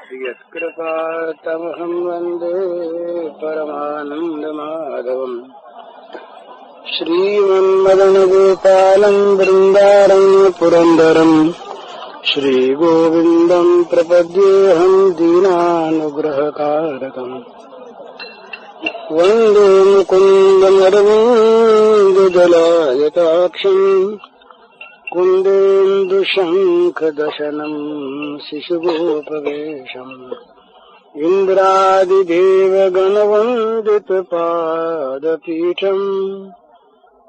यत्कृपातमहं वन्दे परमानन्दमाधवम् श्रीमन्मदनगोपालं वृन्दारण्य पुरन्दरम् श्रीगोविन्दं प्रपद्येऽहं दीनानुग्रहकारकम् वन्दे मुकुन्दमरविन्ददलायताक्षम् कुन्देन्दुशङ्खदशनम् शिशुगोपवेशम् इन्द्रादिदेवगणवन्दितपादपीठम्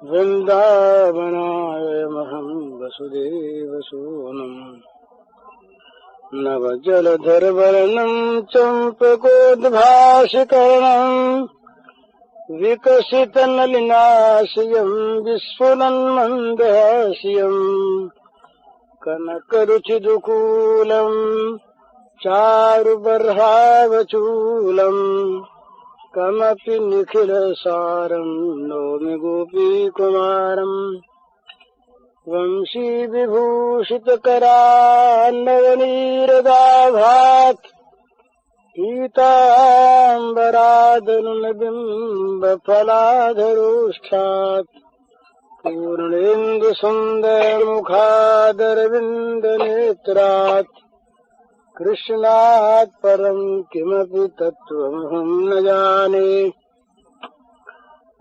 वृन्दावनायमहं वसुदेवसूनम् नवजलधरवर्णम् चम्पकोद्भाषिकर्णम् विकसितनलिनाशयम् विस्फुरन्मन्दहास्यम् कनकरुचिदुकूलम् चारुबर्हावचूलम् कमपि निखिलसारम् नौमि गोपीकुमारम् वंशीविभूषितकरान्नवनीरदाभात् पीताम्बरादनुनबिम्बफलाधरोष्ठात् पूर्णेन्दुसुन्दरमुखादरविन्दनेत्रात् कृष्णात् परम् किमपि तत्त्वमहं न जाने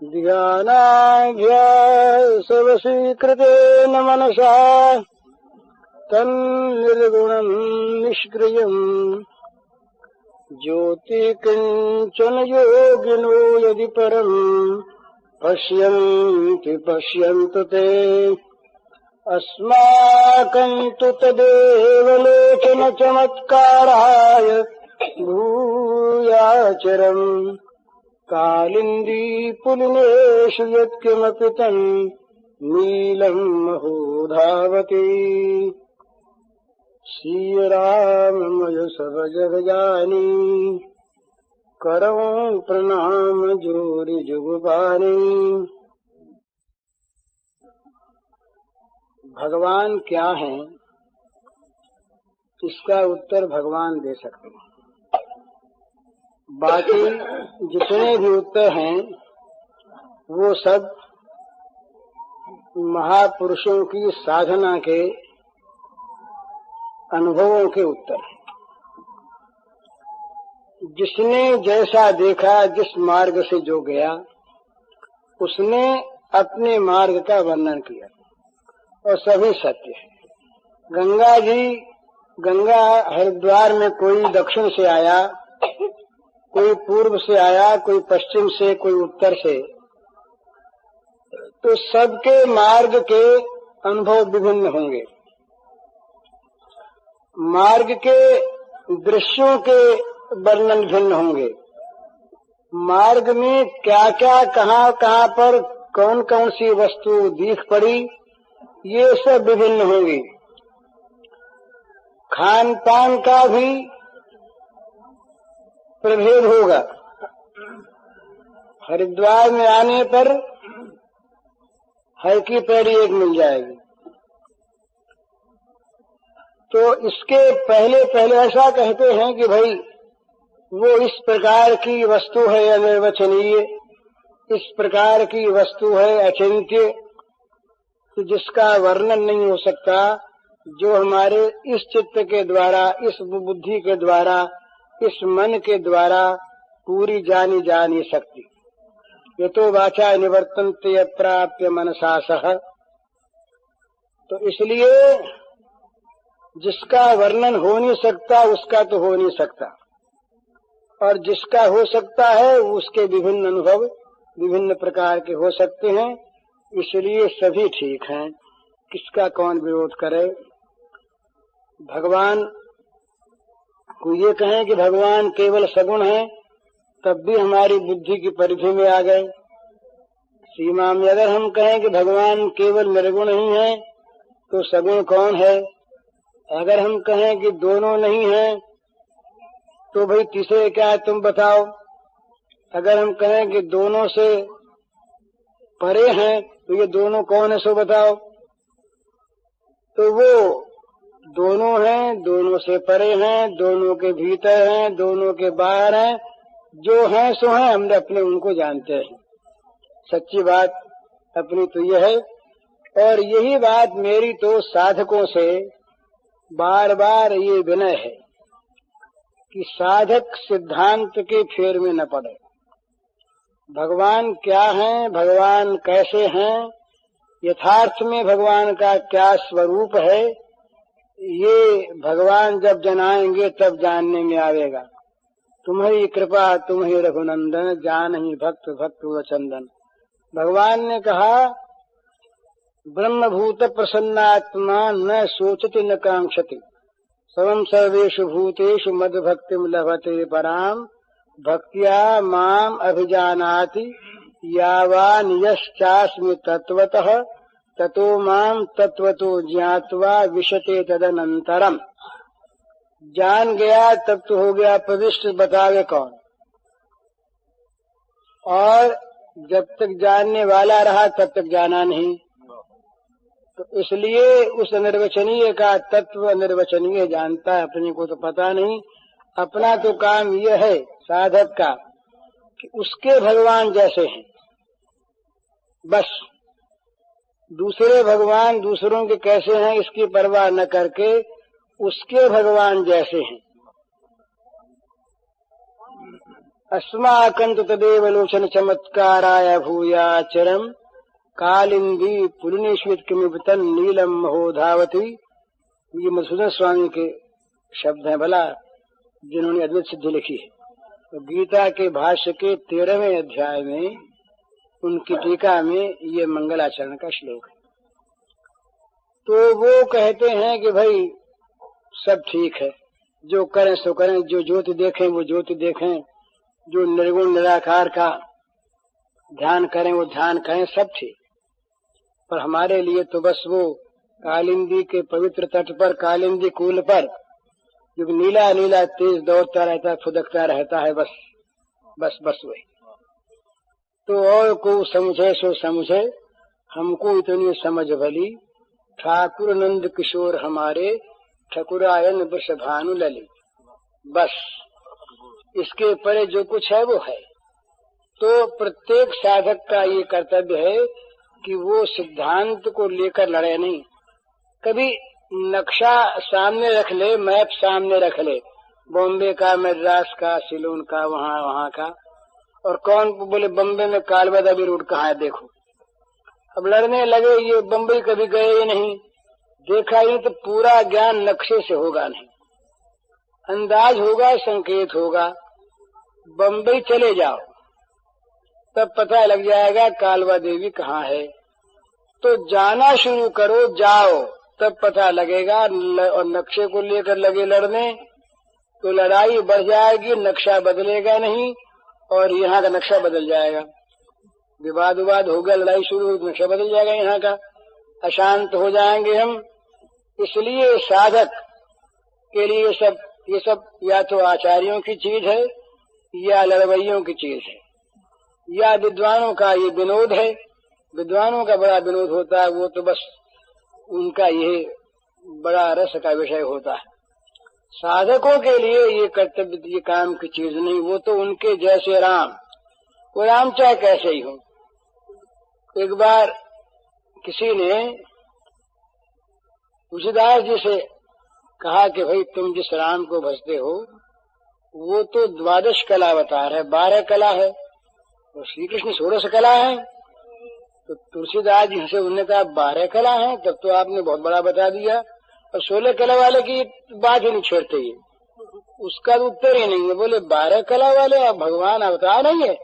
ध्यानाभ्यासवशीकृतेन मनसा तन्निर्गुणम् निष्क्रियम् ज्योतिकिञ्चन योगिनो यदि परम् पश्यन्ति पश्यन्तु ते अस्माकम् तु तदेव लोचन चमत्काराय भूयाचरम् कालिन्दी पुलिनेषु यत्किमपि तन् नीलम् महो धावति श्रीराममय सब जग जानी करऊं प्रणाम जोरि जुगुपानी। भगवान क्या है, इसका उत्तर भगवान दे सकते हैं। बाकी जितने भी उत्तर हैं वो सब महापुरुषों की साधना के अनुभवों के उत्तर हैं। जिसने जैसा देखा, जिस मार्ग से जो गया, उसने अपने मार्ग का वर्णन किया और सभी सत्य है। गंगा हरिद्वार में कोई दक्षिण से आया, कोई पूर्व से आया, कोई पश्चिम से, कोई उत्तर से, तो सबके मार्ग के अनुभव विभिन्न होंगे। मार्ग के दृश्यों के वर्णन भिन्न होंगे। मार्ग में क्या क्या, कहाँ कहाँ पर कौन कौन सी वस्तु दिख पड़ी, ये सब विभिन्न होंगी। खान पान का भी प्रभेद होगा। हरिद्वार में आने पर हर की पैड़ी एक मिल जाएगी, तो इसके पहले ऐसा कहते हैं कि भाई वो इस प्रकार की वस्तु है अनिर्वचनीय, इस प्रकार की वस्तु है अचिंत्य, कि जिसका वर्णन नहीं हो सकता, जो हमारे इस चित्त के द्वारा, इस बुद्धि के द्वारा, इस मन के द्वारा पूरी जानी जा नहीं सकती। ये तो वाचा निवर्तन्ते अप्राप्य मनसा सह। तो इसलिए जिसका वर्णन हो नहीं सकता उसका तो हो नहीं सकता, और जिसका हो सकता है उसके विभिन्न अनुभव विभिन्न प्रकार के हो सकते हैं। इसलिए सभी ठीक हैं, किसका कौन विरोध करे। भगवान को ये कहें कि भगवान केवल सगुण है, तब भी हमारी बुद्धि की परिधि में आ गए। सीमा में अगर हम कहें कि भगवान केवल निर्गुण ही है, तो सगुण कौन है। अगर हम कहें कि दोनों नहीं है, तो भाई तीसरे क्या है तुम बताओ। अगर हम कहें कि दोनों से परे हैं, तो ये दोनों कौन है सो बताओ। तो वो दोनों हैं, दोनों से परे हैं, दोनों के भीतर हैं, दोनों के बाहर हैं। जो हैं सो हैं, हमने अपने उनको जानते हैं। सच्ची बात अपनी तो यह है, और यही बात मेरी तो साधकों से बार बार ये विनय है कि साधक सिद्धांत के फेर में न पड़े। भगवान क्या हैं, भगवान कैसे हैं, यथार्थ में भगवान का क्या स्वरूप है, ये भगवान जब जनाएंगे तब जानने में आवेगा। तुम्हारी कृपा तुम्हें रघुनंदन, जानहि भक्त भक्त वचंदन। भगवान ने कहा ब्रह्मभूत प्रसन्नात्मा न सोचति न कांक्षति, समं सर्वेषु भूतेषु मद्भक्तिं लभते पराम, भक्त्या माम अभिजानाति यावान यश्चास्मि तत्वतः, ततो माम तत्वतो ज्ञात्वा विशते तदनंतरम। जान गया तब तो हो गया प्रविष्ट, बतावे कौन। और जब तक जानने वाला रहा तब तक जाना नहीं। तो इसलिए उस अनिर्वचनीय का तत्व अनिर्वचनीय जानता है, अपने को तो पता नहीं। अपना तो काम यह है साधक का कि उसके भगवान जैसे हैं, बस दूसरे भगवान दूसरों के कैसे हैं इसकी परवाह न करके उसके भगवान जैसे हैं। अस्माकं तु तदेव लोचन चमत्काराय भूयाचरम, कालिंदी पुलिनेश्वित किमिबतन नीलम महोधावती। ये मधुसूदन स्वामी के शब्द हैं भला, जिन्होंने अद्वैत सिद्धि लिखी है। तो गीता के भाष्य के 13वें अध्याय में उनकी टीका में ये मंगलाचरण का श्लोक है। तो वो कहते हैं कि भाई सब ठीक है, जो करें सो करें, जो ज्योति देखें वो ज्योति देखें, जो निर्गुण निराकार का ध्यान करें वो ध्यान करें, सब ठीक। पर हमारे लिए तो बस वो कालिंदी के पवित्र तट पर, कालिंदी कूल पर जो नीला नीला तेज दौड़ता रहता है, फुदकता रहता है, बस बस बस वही। तो और को समझे सो समझे, हमको इतनी समझ भली, ठाकुर नंद किशोर हमारे, ठकुरायन वृषभानु ललित। बस इसके परे जो कुछ है वो है। तो प्रत्येक साधक का ये कर्तव्य है कि वो सिद्धांत को लेकर लड़े नहीं। कभी नक्शा सामने रख ले, मैप सामने रख ले, बॉम्बे का, मद्रास का, सिलोन का, वहाँ का, और कौन बोले बम्बे में कालबादाबी रोड कहाँ है देखो। अब लड़ने लगे, ये बम्बई कभी गए ही नहीं, देखा ही, तो पूरा ज्ञान नक्शे से होगा नहीं, अंदाज होगा, संकेत होगा। बम्बई चले जाओ तब पता लग जाएगा कालवा देवी कहाँ है। तो जाना शुरू करो, जाओ, तब पता लगेगा। और नक्शे को लेकर लगे लड़ने तो लड़ाई बढ़ जाएगी, नक्शा बदलेगा नहीं और यहाँ का नक्शा बदल जाएगा। विवाद विवाद हो गया, लड़ाई शुरू हुई, नक्शा बदल जाएगा, यहाँ का अशांत हो जाएंगे हम। इसलिए साधक के लिए ये सब या तो आचार्यों की चीज है या लड़वैयों की चीज है, या विद्वानों का ये विनोद है। विद्वानों का बड़ा विनोद होता है, वो तो बस उनका ये बड़ा रस का विषय होता है। साधकों के लिए ये कर्तव्य, ये काम की चीज नहीं। वो तो उनके जैसे राम, वो राम चाहे कैसे ही हो। एक बार किसी ने तुलसीदास जी से कहा कि भाई तुम जिस राम को भजते हो वो तो 12 कला अवतार है, 12 कला है, और श्री कृष्ण 16 कला है। तो तुलसीदास जी से उन्होंने कहा 12 कला है, तब तो आपने बहुत बड़ा बता दिया, और 16 कला वाले की बात ही नहीं छेड़ते ये, उसका उत्तर ही नहीं है। बोले 12 कला वाले अब भगवान अवतार नहीं है,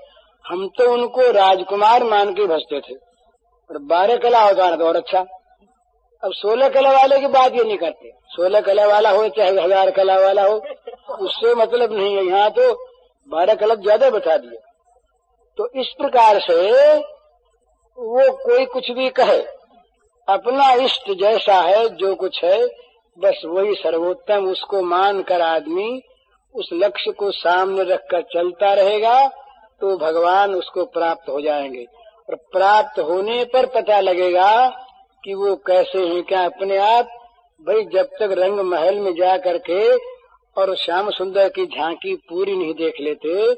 हम तो उनको राजकुमार मान के भजते थे, और 12 कला अवतार तो और अच्छा। अब 16 कला वाले की बात ये नहीं करते, 16 कला वाला हो चाहे 1000 कला वाला हो, उससे मतलब नहीं है। यहाँ तो 12 कला ज्यादा बता दिया। तो इस प्रकार से वो कोई कुछ भी कहे, अपना इष्ट जैसा है, जो कुछ है बस वही सर्वोत्तम, उसको मानकर आदमी उस लक्ष्य को सामने रखकर चलता रहेगा तो भगवान उसको प्राप्त हो जाएंगे। और प्राप्त होने पर पता लगेगा कि वो कैसे हैं। क्या अपने आप भाई जब तक रंग महल में जा करके और श्याम सुंदर की झांकी पूरी नहीं देख लेते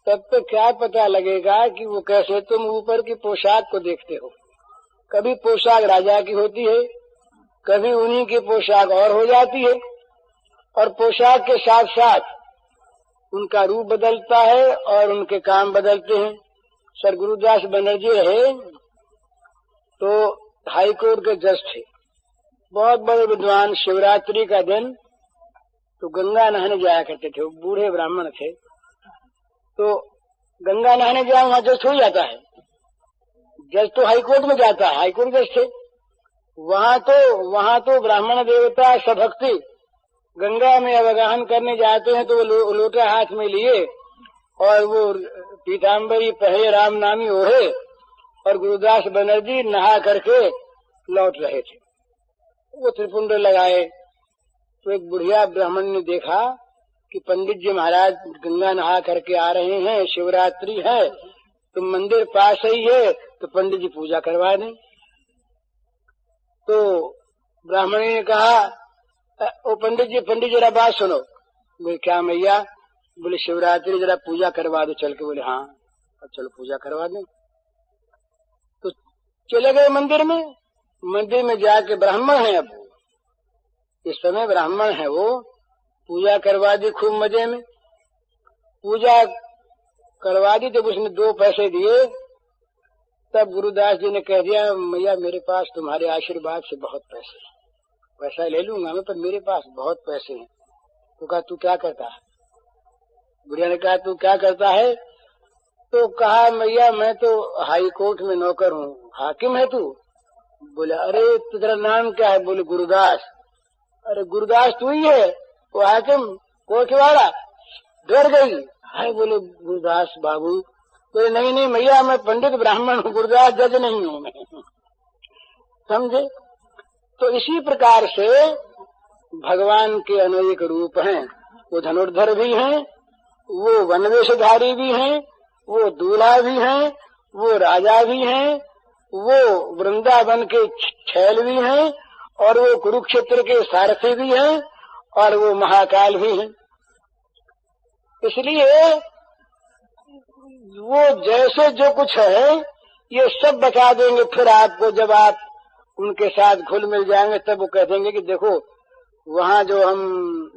तब तक क्या पता लगेगा कि वो कैसे तुम ऊपर की पोशाक को देखते हो। कभी पोशाक राजा की होती है, कभी उन्हीं की पोशाक और हो जाती है, और पोशाक के साथ साथ उनका रूप बदलता है और उनके काम बदलते हैं। सर गुरुदास बनर्जी रहे तो हाई कोर्ट के जज थे, बहुत बड़े विद्वान। शिवरात्रि का दिन तो गंगा नहाने जाया करते थे, वो बूढ़े ब्राह्मण थे, तो गंगा नहाने जाए वहां जज हो जाता है। जज तो हाई कोर्ट में जाता है, हाई कोर्ट जज थे। वहां तो ब्राह्मण देवता सभक्ति गंगा में अवगाहन करने जाते हैं तो वो लोटा हाथ में लिए और वो पीताम्बरी पहले राम नामी ओढ़े और गुरुदास बनर्जी नहा करके लौट रहे थे। वो त्रिपुंड लगाए तो एक बुढ़िया ब्राह्मण ने देखा कि पंडित जी महाराज गंगा नहा करके आ रहे हैं, शिवरात्रि है तो मंदिर पास ही है, तो पंडित जी पूजा करवा दें। तो ब्राह्मण ने कहा, ओ पंडित जी जरा बात सुनो। बोले क्या मैया? बोले शिवरात्रि जरा पूजा करवा दो चल के। बोले हाँ चलो पूजा करवा दें। तो चले गए मंदिर में। मंदिर में जाके ब्राह्मण है, अब इस समय ब्राह्मण है, वो पूजा करवा दी खूब मजे में। पूजा करवा दी जब उसने 2 पैसे दिए तब गुरुदास जी ने कह दिया, मैया मेरे पास तुम्हारे आशीर्वाद से बहुत पैसे हैं, पैसा ले लूंगा मैं, पर मेरे पास बहुत पैसे हैं। तो कहा तू क्या करता है? बुढ़िया ने कहा तू क्या करता है? तो कहा मैया मैं तो हाई कोर्ट में नौकर हूँ। हाकिम है तू? बोले अरे तेरा नाम क्या है? बोले गुरुदास। अरे गुरुदास तू ही है वो हाकिम कोर्ट वाला? डर गई। हाय बोले गुरुदास बाबू। बोले नहीं मैया मैं पंडित ब्राह्मण हूँ, गुरुदास जज नहीं हूँ मैं। समझे? तो इसी प्रकार से भगवान के अनेक रूप हैं। वो धनुर्धर भी हैं, वो वनवेशधारी भी हैं, वो दूल्हा भी हैं, वो राजा भी हैं, वो वृंदावन के छैल भी हैं, और वो कुरुक्षेत्र के सारथी भी हैं, और वो महाकाल भी हैं। इसलिए वो जैसे जो कुछ है ये सब बता देंगे फिर आपको। जब आप उनके साथ घुल मिल जाएंगे तब वो कह देंगे कि देखो वहाँ जो हम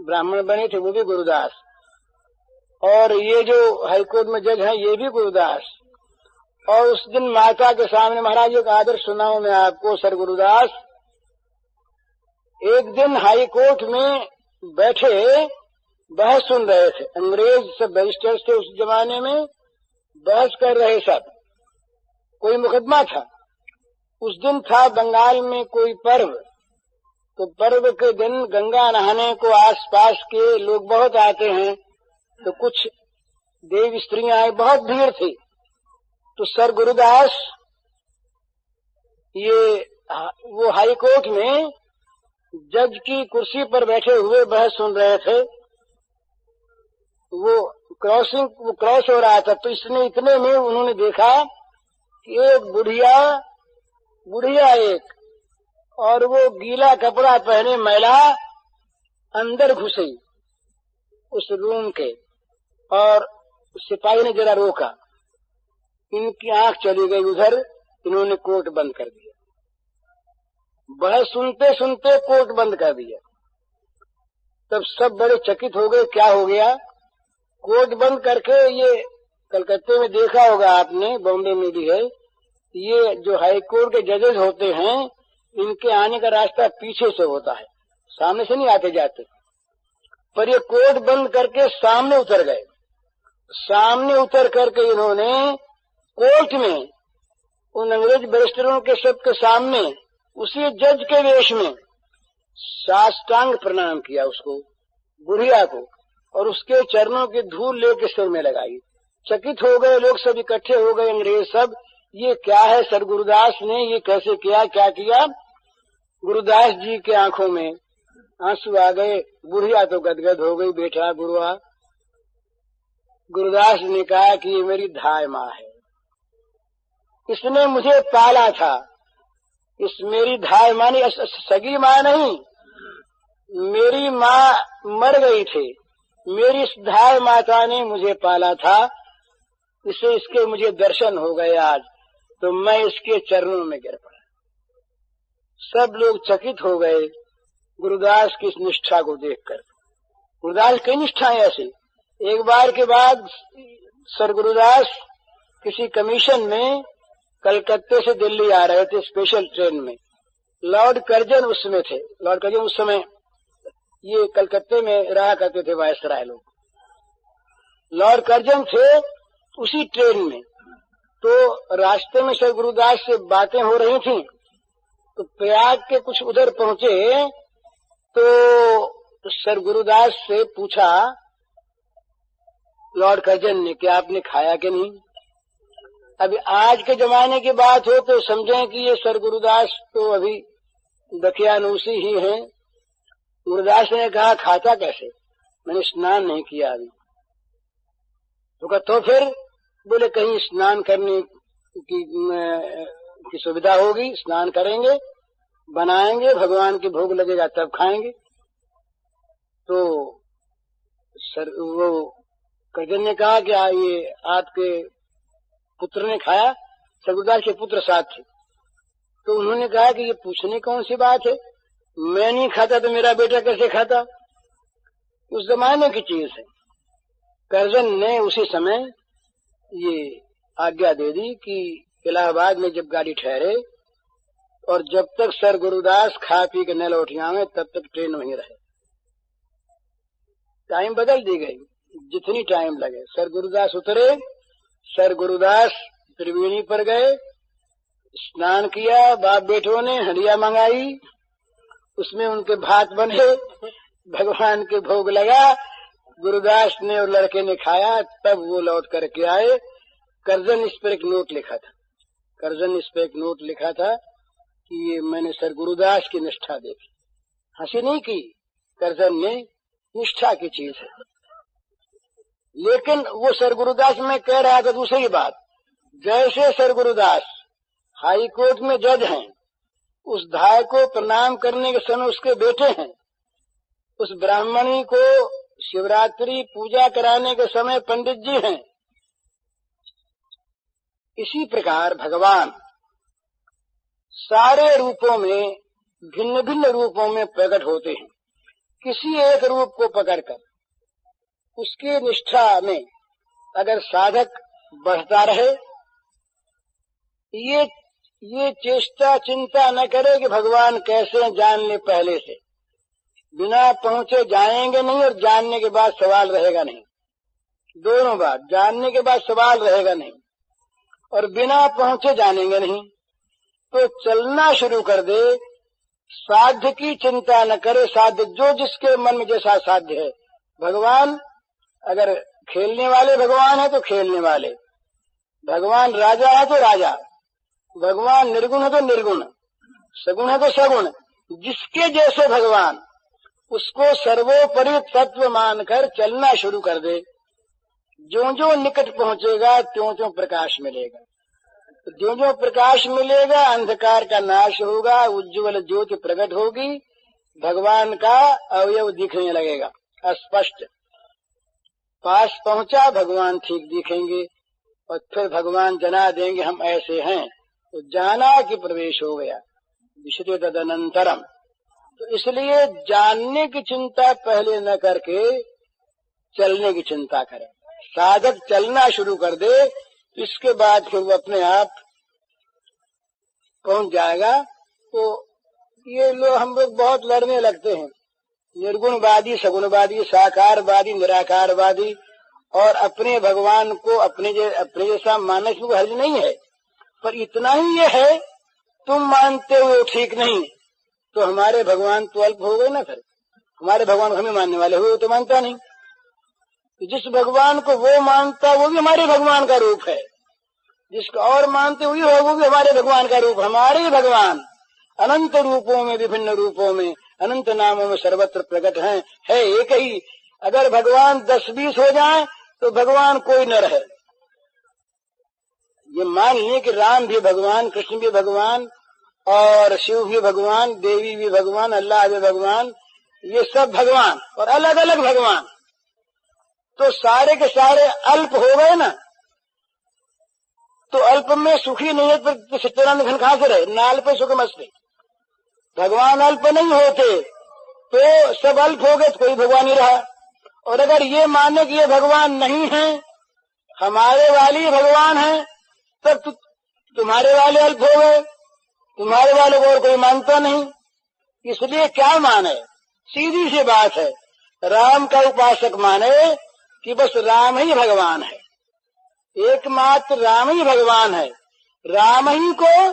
ब्राह्मण बने थे वो भी गुरुदास, और ये जो हाईकोर्ट में जज हैं ये भी गुरुदास। और उस दिन माता के सामने महाराज एक आदर्श सुनाऊं मैं आपको। सर गुरुदास एक दिन हाईकोर्ट में बैठे बहस सुन रहे थे। अंग्रेज सब बैरिस्टर्स थे उस जमाने में, बहस कर रहे सब। कोई मुकदमा था। उस दिन था बंगाल में कोई पर्व, तो पर्व के दिन गंगा नहाने को आसपास के लोग बहुत आते हैं, तो कुछ देव स्त्रियां आई, बहुत भीड़ थी। तो सर गुरुदास ये वो हाई कोर्ट में जज की कुर्सी पर बैठे हुए बहस सुन रहे थे। वो क्रॉस हो रहा था, तो इसने इतने में उन्होंने देखा कि एक बुढ़िया एक, और वो गीला कपड़ा पहने महिला अंदर घुसी उस रूम के, और सिपाही ने जरा रोका। इनकी आंख चली गई उधर, इन्होंने कोर्ट बंद कर दिया। बहस सुनते सुनते कोर्ट बंद कर दिया। तब सब बड़े चकित हो गए, क्या हो गया? कोर्ट बंद करके, ये कलकत्ते में देखा होगा आपने, बॉम्बे में भी है, ये जो हाई कोर्ट के जजेस होते हैं इनके आने का रास्ता पीछे से होता है, सामने से नहीं आते जाते। पर ये कोर्ट बंद करके सामने उतर गए। सामने उतर करके इन्होंने कोर्ट में उन अंग्रेज बैरिस्टरों के सबके सामने उसी जज के वेश में साष्टांग प्रणाम किया उसको, बुढ़िया को, और उसके चरणों की धूल लेके सिर में लगाई। चकित हो गए लोग, सब इकट्ठे हो गए अंग्रेज सब। ये क्या है सर गुरुदास ने ये कैसे किया, क्या किया? गुरुदास जी के आंखों में आंसू आ गए। बुढ़िया तो गदगद हो गई, बेटा गुरुआ। गुरुदास ने कहा कि ये मेरी धाय माँ है, इसने मुझे पाला था। इस मेरी धाय माँ नहीं, सगी माँ नहीं, मेरी माँ मर गई थी, मेरी इस धाय माता ने मुझे पाला था, इसे इसके मुझे दर्शन हो गए आज, तो मैं इसके चरणों में गिर पड़ा। सब लोग चकित हो गए गुरुदास की इस निष्ठा को देखकर। गुरुदास कई निष्ठाएं ऐसी। एक बार के बाद सर गुरुदास किसी कमीशन में कलकत्ते से दिल्ली आ रहे थे स्पेशल ट्रेन में। लॉर्ड कर्जन उसमें थे। लॉर्ड कर्जन उस समय ये कलकत्ते में रहा करते थे, वायसराय लोग। लॉर्ड कर्जन थे उसी ट्रेन में। तो रास्ते में सर गुरुदास से बातें हो रही थी, तो प्रयाग के कुछ उधर पहुंचे तो सर गुरुदास से पूछा लॉर्ड कर्जन ने कि आपने खाया कि नहीं। अभी आज के जमाने की बात हो तो समझें कि ये सर गुरुदास तो अभी दकियानूसी ही हैं। गुरुदास ने कहा खाता कैसे, मैंने स्नान नहीं किया अभी। तो कहा तो फिर, बोले कहीं स्नान करने की सुविधा होगी, स्नान करेंगे, बनाएंगे, भगवान के भोग लगेगा तब खाएंगे। तो सर वो कर्जन ने कहा कि ये आपके पुत्र ने खाया। सर गुरुदास के पुत्र साथ थे। तो उन्होंने कहा कि ये पूछने कौन सी बात है, मैं नहीं खाता तो मेरा बेटा कैसे खाता। उस जमाने की चीज है। कर्जन ने उसी समय ये आज्ञा दे दी कि इलाहाबाद में जब गाड़ी ठहरे और जब तक सर गुरुदास खा पी के न लौट आवे तब तक ट्रेन वहीं रहे। टाइम बदल दी गई, जितनी टाइम लगे। सर गुरुदास उतरे, सर गुरुदास त्रिवेणी पर गए, स्नान किया, बाप बेटों ने हंडिया मंगाई, उसमें उनके भात बने, भगवान के भोग लगा, गुरुदास ने और लड़के ने खाया, तब वो लौट करके आए। कर्जन इस पर एक नोट लिखा था, कर्जन इस पर एक नोट लिखा था कि ये मैंने सर गुरुदास की निष्ठा देखी। हंसी नहीं की, कर्जन ने, निष्ठा की चीज है। लेकिन वो सर गुरुदास में कह रहा था दूसरी बात। जैसे सर गुरुदास हाई कोर्ट में जज हैं, उस धाय को प्रणाम करने के समय उसके बेटे हैं, उस ब्राह्मणी को शिवरात्रि पूजा कराने के समय पंडित जी हैं, इसी प्रकार भगवान सारे रूपों में, भिन्न भिन्न रूपों में प्रकट होते हैं। किसी एक रूप को पकड़कर उसकी निष्ठा में अगर साधक बढ़ता रहे, ये चेष्टा चिंता न करे कि भगवान कैसे जान ले, पहले से बिना पहुंचे जाएंगे नहीं और जानने के बाद सवाल रहेगा नहीं। दोनों बात, जानने के बाद सवाल रहेगा नहीं और बिना पहुंचे जानेंगे नहीं। तो चलना शुरू कर दे, साध्य की चिंता न करे, साध्य जो जिसके मन में जैसा साध्य है। भगवान अगर खेलने वाले भगवान है तो खेलने वाले, भगवान राजा है तो राजा, भगवान निर्गुण है तो निर्गुण, सगुण है तो सगुण, जिसके जैसे भगवान, उसको सर्वोपरि तत्व मानकर चलना शुरू कर दे। जो जो निकट पहुंचेगा त्यों त्यों प्रकाश मिलेगा, जो जो प्रकाश मिलेगा अंधकार का नाश होगा, उज्ज्वल ज्योति प्रकट होगी, भगवान का अवयव दिखने लगेगा स्पष्ट। पास पहुंचा, भगवान ठीक दिखेंगे और फिर भगवान जना देंगे हम ऐसे हैं, तो जाना कि प्रवेश हो गया विश्व तदनंतरम। तो इसलिए जानने की चिंता पहले न करके चलने की चिंता करें। साधक चलना शुरू कर दे, इसके बाद फिर वो अपने आप पहुंच जाएगा। तो ये लोग, हम लोग बहुत लड़ने लगते हैं, निर्गुणवादी, सगुणवादी, साकारवादी, निराकारवादी, और अपने भगवान को अपने जैसा मानने की हर्ज नहीं है। पर इतना ही ये है, तुम मानते हो ठीक नहीं, तो हमारे भगवान तो अल्प हो गए ना। फिर हमारे भगवान को हमें मानने वाले हो तो मानता नहीं। जिस भगवान को वो मानता वो भी हमारे भगवान का रूप है, जिसको और मानते हुए हो वो भी हमारे भगवान का रूप। हमारे ही भगवान अनंत रूपों में, विभिन्न रूपों में, अनंत नामों में सर्वत्र प्रकट है एक ही। अगर भगवान 10-20 हो जाए तो भगवान कोई न रहे। ये मान लें कि राम भी भगवान, कृष्ण भी भगवान, और शिव भी भगवान, देवी भी भगवान, अल्लाह भी भगवान, ये सब भगवान और अलग अलग भगवान, तो सारे के सारे अल्प हो गए ना। तो अल्प में सुखी नहीं है तो सच्चिदानंद घन कहां से रहे? नाल पे सुख मस्ती। भगवान अल्प नहीं होते तो सब अल्प हो गए तो कोई भगवान नहीं रहा। और अगर ये माने कि ये भगवान नहीं है, हमारे वाले भगवान है, तब तुम्हारे वाले अल्प हो गए, तुम्हारे वाले को और कोई मानता नहीं। इसलिए क्या माने? सीधी सी बात है, राम का उपासक माने कि बस राम ही भगवान है, एकमात्र राम ही भगवान है। राम ही को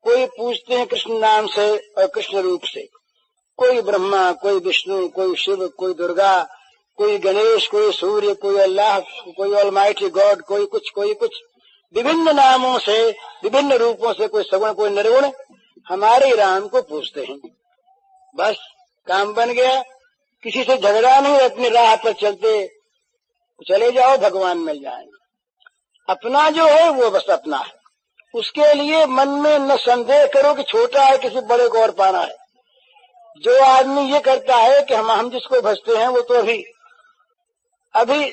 कोई पूछते हैं कृष्ण नाम से और कृष्ण रूप से, कोई ब्रह्मा, कोई विष्णु, कोई शिव, कोई दुर्गा, कोई गणेश, कोई सूर्य, कोई अल्लाह, कोई ऑलमाइटी गॉड, कोई कुछ विभिन्न नामों से, विभिन्न रूपों से, कोई सगुण, कोई निर्गुण, हमारे राम को पूछते हैं। बस काम बन गया। किसी से झगड़ा नहीं, अपनी राह पर चले जाओ, भगवान मिल जाएंगे। अपना जो है वो बस अपना है, उसके लिए मन में न संदेह करो कि छोटा है, किसी बड़े को और पाना है। जो आदमी ये करता है कि हम जिसको भजते हैं वो तो अभी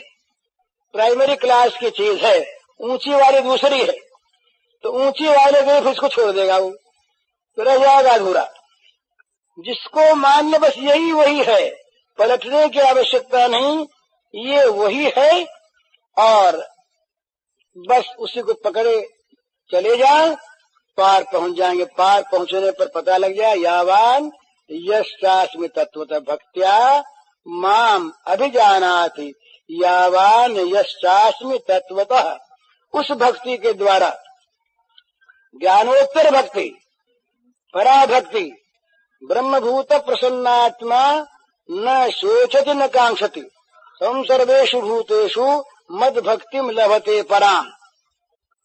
प्राइमरी क्लास की चीज है, ऊंची वाली दूसरी है, तो ऊंची वाले को फिर इसको छोड़ देगा, वो तो रह जाएगा अधूरा। जिसको मान्य बस यही वही है, पलटने की आवश्यकता नहीं, ये वही है, और बस उसी को पकड़े चले जाए, पार पहुंच जाएंगे। पार पहुंचने पर पता लग जाए, यावान यस्यास्मि तत्वतः भक्त्या माम अभिजानाति, यावान यस्यास्मि तत्वतः, उस भक्ति के द्वारा, ज्ञानोत्तर भक्ति, पराभक्ति, ब्रह्मभूत प्रसन्नात्मा न शोचति न कांक्षति, तम सर्वेषु भूतेषु मद भक्तिम लभते पराम।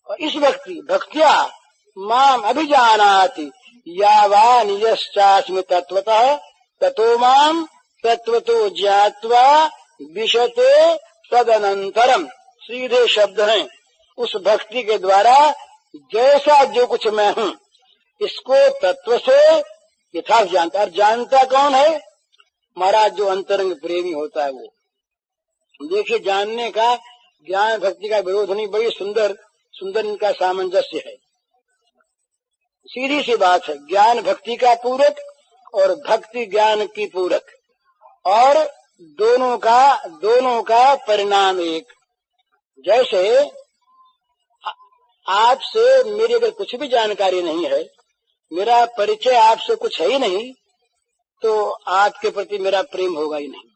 और इस भक्त्या माम अभिजानाति, यावान यश्चास्मि तत्वतः ततो माम तत्वतो ज्ञात्वा विशते तदनंतरम। सीधे शब्द हैं, उस भक्ति के द्वारा जैसा जो कुछ मैं हूँ इसको तत्व से यथार्थ जानता। और जानता कौन है? महाराज जो अंतरंग प्रेमी होता है वो। देखिए, जानने का ज्ञान भक्ति का विरोध नहीं, बड़ी सुंदर इनका सामंजस्य है। सीधी सी बात है, ज्ञान भक्ति का पूरक और भक्ति ज्ञान की पूरक, और दोनों का परिणाम एक। जैसे आपसे मेरी अगर कुछ भी जानकारी नहीं है, मेरा परिचय आपसे कुछ है ही नहीं, तो आपके प्रति मेरा प्रेम होगा ही नहीं।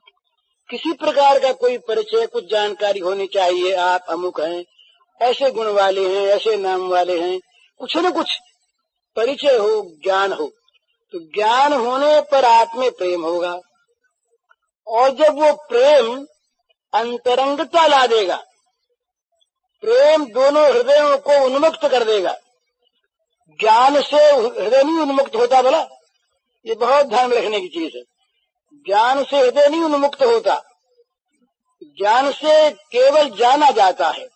किसी प्रकार का कोई परिचय, कुछ जानकारी होनी चाहिए, आप अमुक हैं, ऐसे गुण वाले हैं, ऐसे नाम वाले हैं, कुछ न कुछ परिचय हो, ज्ञान हो, तो ज्ञान होने पर आप में प्रेम होगा। और जब वो प्रेम अंतरंगता ला देगा, प्रेम दोनों हृदयों को उन्मुक्त कर देगा। ज्ञान से हृदय नहीं उन्मुक्त होता, भला ये बहुत ध्यान रखने की चीज है। ज्ञान से हृदय नहीं उन्मुक्त होता, ज्ञान से केवल जाना जाता है,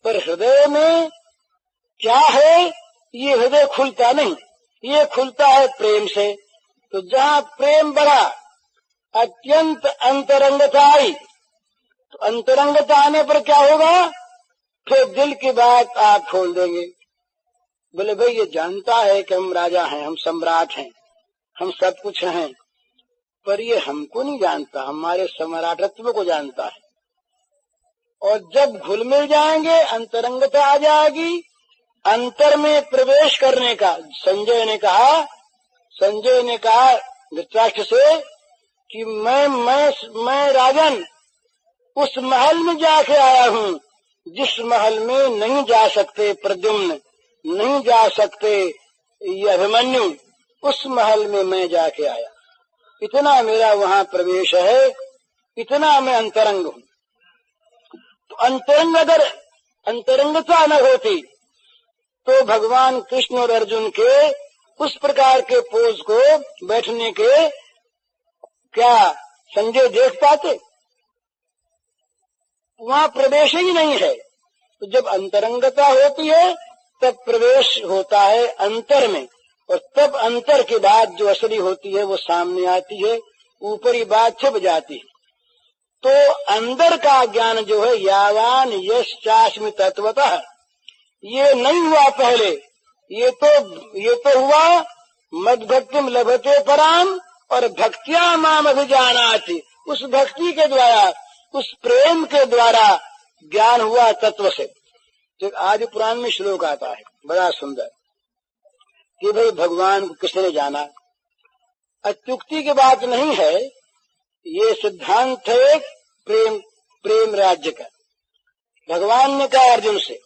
पर हृदय में क्या है ये हृदय खुलता नहीं, ये खुलता है प्रेम से। तो जहाँ प्रेम बढ़ा, अत्यंत अंतरंगता आई, तो अंतरंगता आने पर क्या होगा? फिर दिल की बात आप खोल देंगे। बोले भाई ये जानता है कि हम राजा हैं, हम सम्राट हैं, हम सब कुछ हैं, पर ये हमको नहीं जानता, हमारे सम्राटत्व को जानता है। और जब घुल मिल जाएंगे, अंतरंगता आ जाएगी, अंतर में प्रवेश करने का। संजय ने कहा धृतराष्ट्र से कि मैं राजन उस महल में जाके आया हूँ जिस महल में नहीं जा सकते प्रद्युम्न, नहीं जा सकते ये अभिमन्यु, उस महल में मैं जाके आया। इतना मेरा वहाँ प्रवेश है, इतना मैं अंतरंग हूँ। तो अगर अंतरंगता न होती तो भगवान कृष्ण और अर्जुन के उस प्रकार के पोज को बैठने के क्या संजय देख पाते? वहाँ प्रवेश ही नहीं है। तो जब अंतरंगता होती है तब प्रवेश होता है अंतर में, और तब अंतर के बाद जो असली होती है वो सामने आती है। ऊपरी बात छिप जाती है। तो अंदर का ज्ञान जो है यावान यश चास्मि तत्वतः, ये नहीं हुआ पहले, ये तो हुआ मद्भक्तिम लभते पराम, और भक्तिया माम अभिजानाति, उस भक्ति के द्वारा, उस प्रेम के द्वारा ज्ञान हुआ तत्व से। तो आदि पुराण में श्लोक आता है बड़ा सुंदर कि भाई भगवान को किसने जाना। अत्युक्ति की बात नहीं है, ये सिद्धांत है प्रेम राज्य का। भगवान ने कहा अर्जुन से,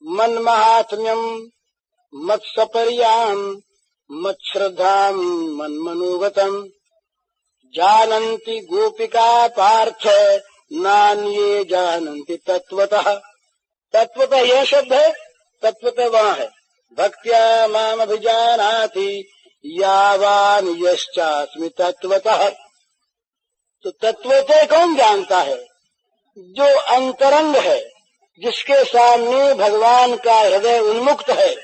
मन महात्म्यम मत सपर्याम मत श्रद्धाम मन मनोगतम जानन्ति गोपिका पार्थ नान्ये जानन्ति तत्वतः। तत्वतः यह शब्द है, तत्वतः वहाँ है। भक्त्या माम अभिजानाति यावान यश्चास्मि तत्वतः। तो तत्वतः कौन जानता है? जो अंतरंग है, जिसके सामने भगवान का हृदय उन्मुक्त है।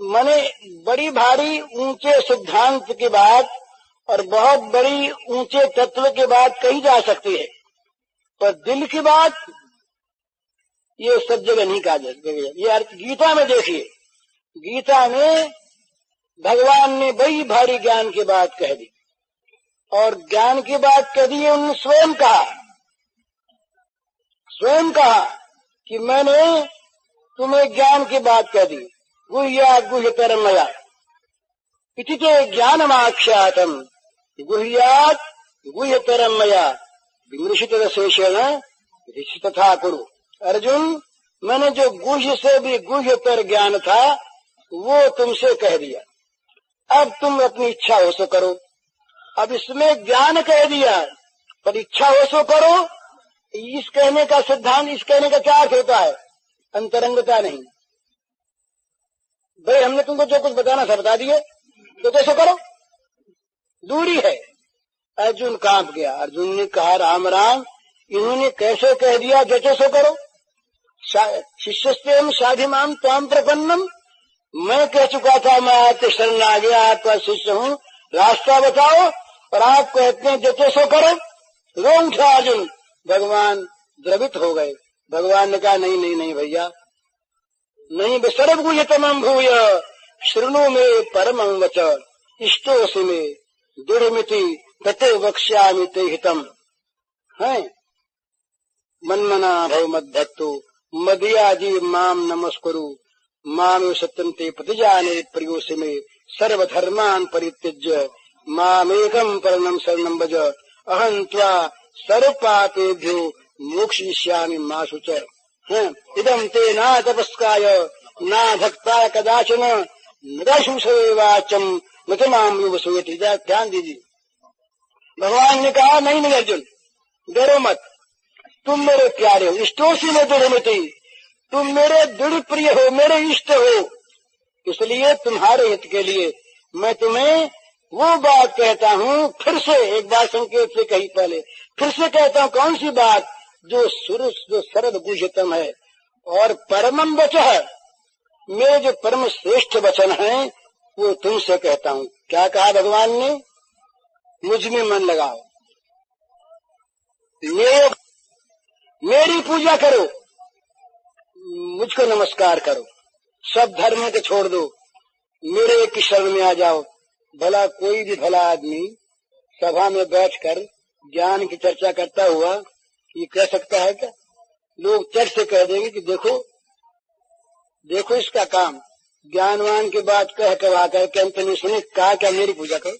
माने बड़ी भारी ऊंचे सिद्धांत की बात और बहुत बड़ी ऊंचे तत्व की बात कही जा सकती है, पर दिल की बात ये सब जगह नहीं कहा जाता। ये अर्थ गीता में देखिए, गीता में भगवान ने बड़ी भारी ज्ञान की बात कह दी, और ज्ञान की बात कह दी उन्होंने स्वयं कहा कि मैंने तुम्हें ज्ञान की बात कह दी। गुह्यात् गुह्यतरम मया इति ते ज्ञानमाख्यातम, गुह्यात् गुह्यतरम मया विमृशितरशेषेण तथा कुरु। अर्जुन, मैंने जो गुह्य से भी गुह्यतर ज्ञान था वो तुमसे कह दिया, अब तुम अपनी इच्छा हो सो करो। अब इसमें ज्ञान कह दिया, पर इच्छा हो सो करो। इस कहने का सिद्धांत, इस कहने का क्या अर्थ होता है? अंतरंगता नहीं। भाई हमने तुमको जो कुछ बताना था बता दिए, तो कैसे करो, दूरी है। अर्जुन कांप गया। अर्जुन ने कहा, राम राम, इन्होंने कैसे कह दिया जैसे सो करो। शिष्यस्तेम साधिमाम त्वाम प्रपन्नम, मैं कह चुका था मैं आपके शरण आ गया, आपका शिष्य हूँ, रास्ता बताओ, और आप कहते हैं जैसे सो करो। रो उठा अर्जुन, भगवान द्रवित हो गए। भगवान ने कहा, नहीं नहीं नहीं भैया, नहीं, सर्वगुह्यतमं भूय शृणु मे परमं वच इष्टोऽसि मे दृढ़मिति ततो वक्ष्यामि ते हितम्। है मन्मना भव मद्भक्तो मदीयाजी माम नमस्कुरु मामेव सत्यं ते प्रतिजाने प्रियोऽसि मे सर्वधर्मान् परित्यज्य मामेकं परमं शरणं व्रज अहं त्वा सर्वपापेभ्यो मोक्षयिष्यामि मा शुच। इदं ते न तपस्काय न भक्ताय कदाचन नृशुषे वाचम मतमाम युवसुयति। ध्यान दीजिए, भगवान ने कहा, नहीं नहीं अर्जुन, डरो मत, तुम मेरे प्यारे हो, इष्टोसी में दृढ़मिति, तुम मेरे दृढ़ प्रिय हो, मेरे इष्ट हो, इसलिए तुम्हारे हित के लिए मैं तुम्हें वो बात कहता हूँ। फिर से एक बार संकेत से कही पहले, फिर से कहता हूँ, कौन सी बात? जो शरद गुह्यतम है और परमम वच है, मेरे जो परम श्रेष्ठ वचन है वो तुमसे कहता हूँ। क्या कहा भगवान ने? मुझ में मन लगाओ, मेरी पूजा करो, मुझको नमस्कार करो, सब धर्मों को छोड़ दो, मेरे एक की शरण में आ जाओ। भला कोई भी भला आदमी सभा में बैठकर ज्ञान की चर्चा करता हुआ ये कह सकता है क्या? लोग चट से कह देंगे कि देखो इसका काम, ज्ञानवान की बात कह कहा करके अंत में सुने कहा क्या मेरी पूजा करो।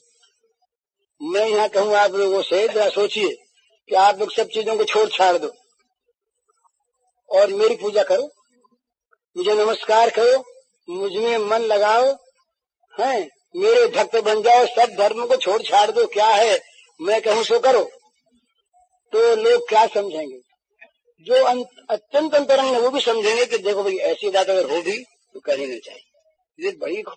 मैं यहाँ कहूँ आप लोगों से, जरा सोचिए कि आप लोग सब चीजों को छोड़ छाड़ दो और मेरी पूजा करो, मुझे नमस्कार करो, मुझ में मन लगाओ, हैं, मेरे भक्त बन जाओ, सब धर्म को छोड़ छाड़ दो, क्या है मैं कहूँ सो करो, तो लोग क्या समझेंगे? जो अत्यंत अंतरंग है वो भी समझेंगे कि देखो भाई ऐसी बात अगर हो भी तो करनी नहीं चाहिए। ये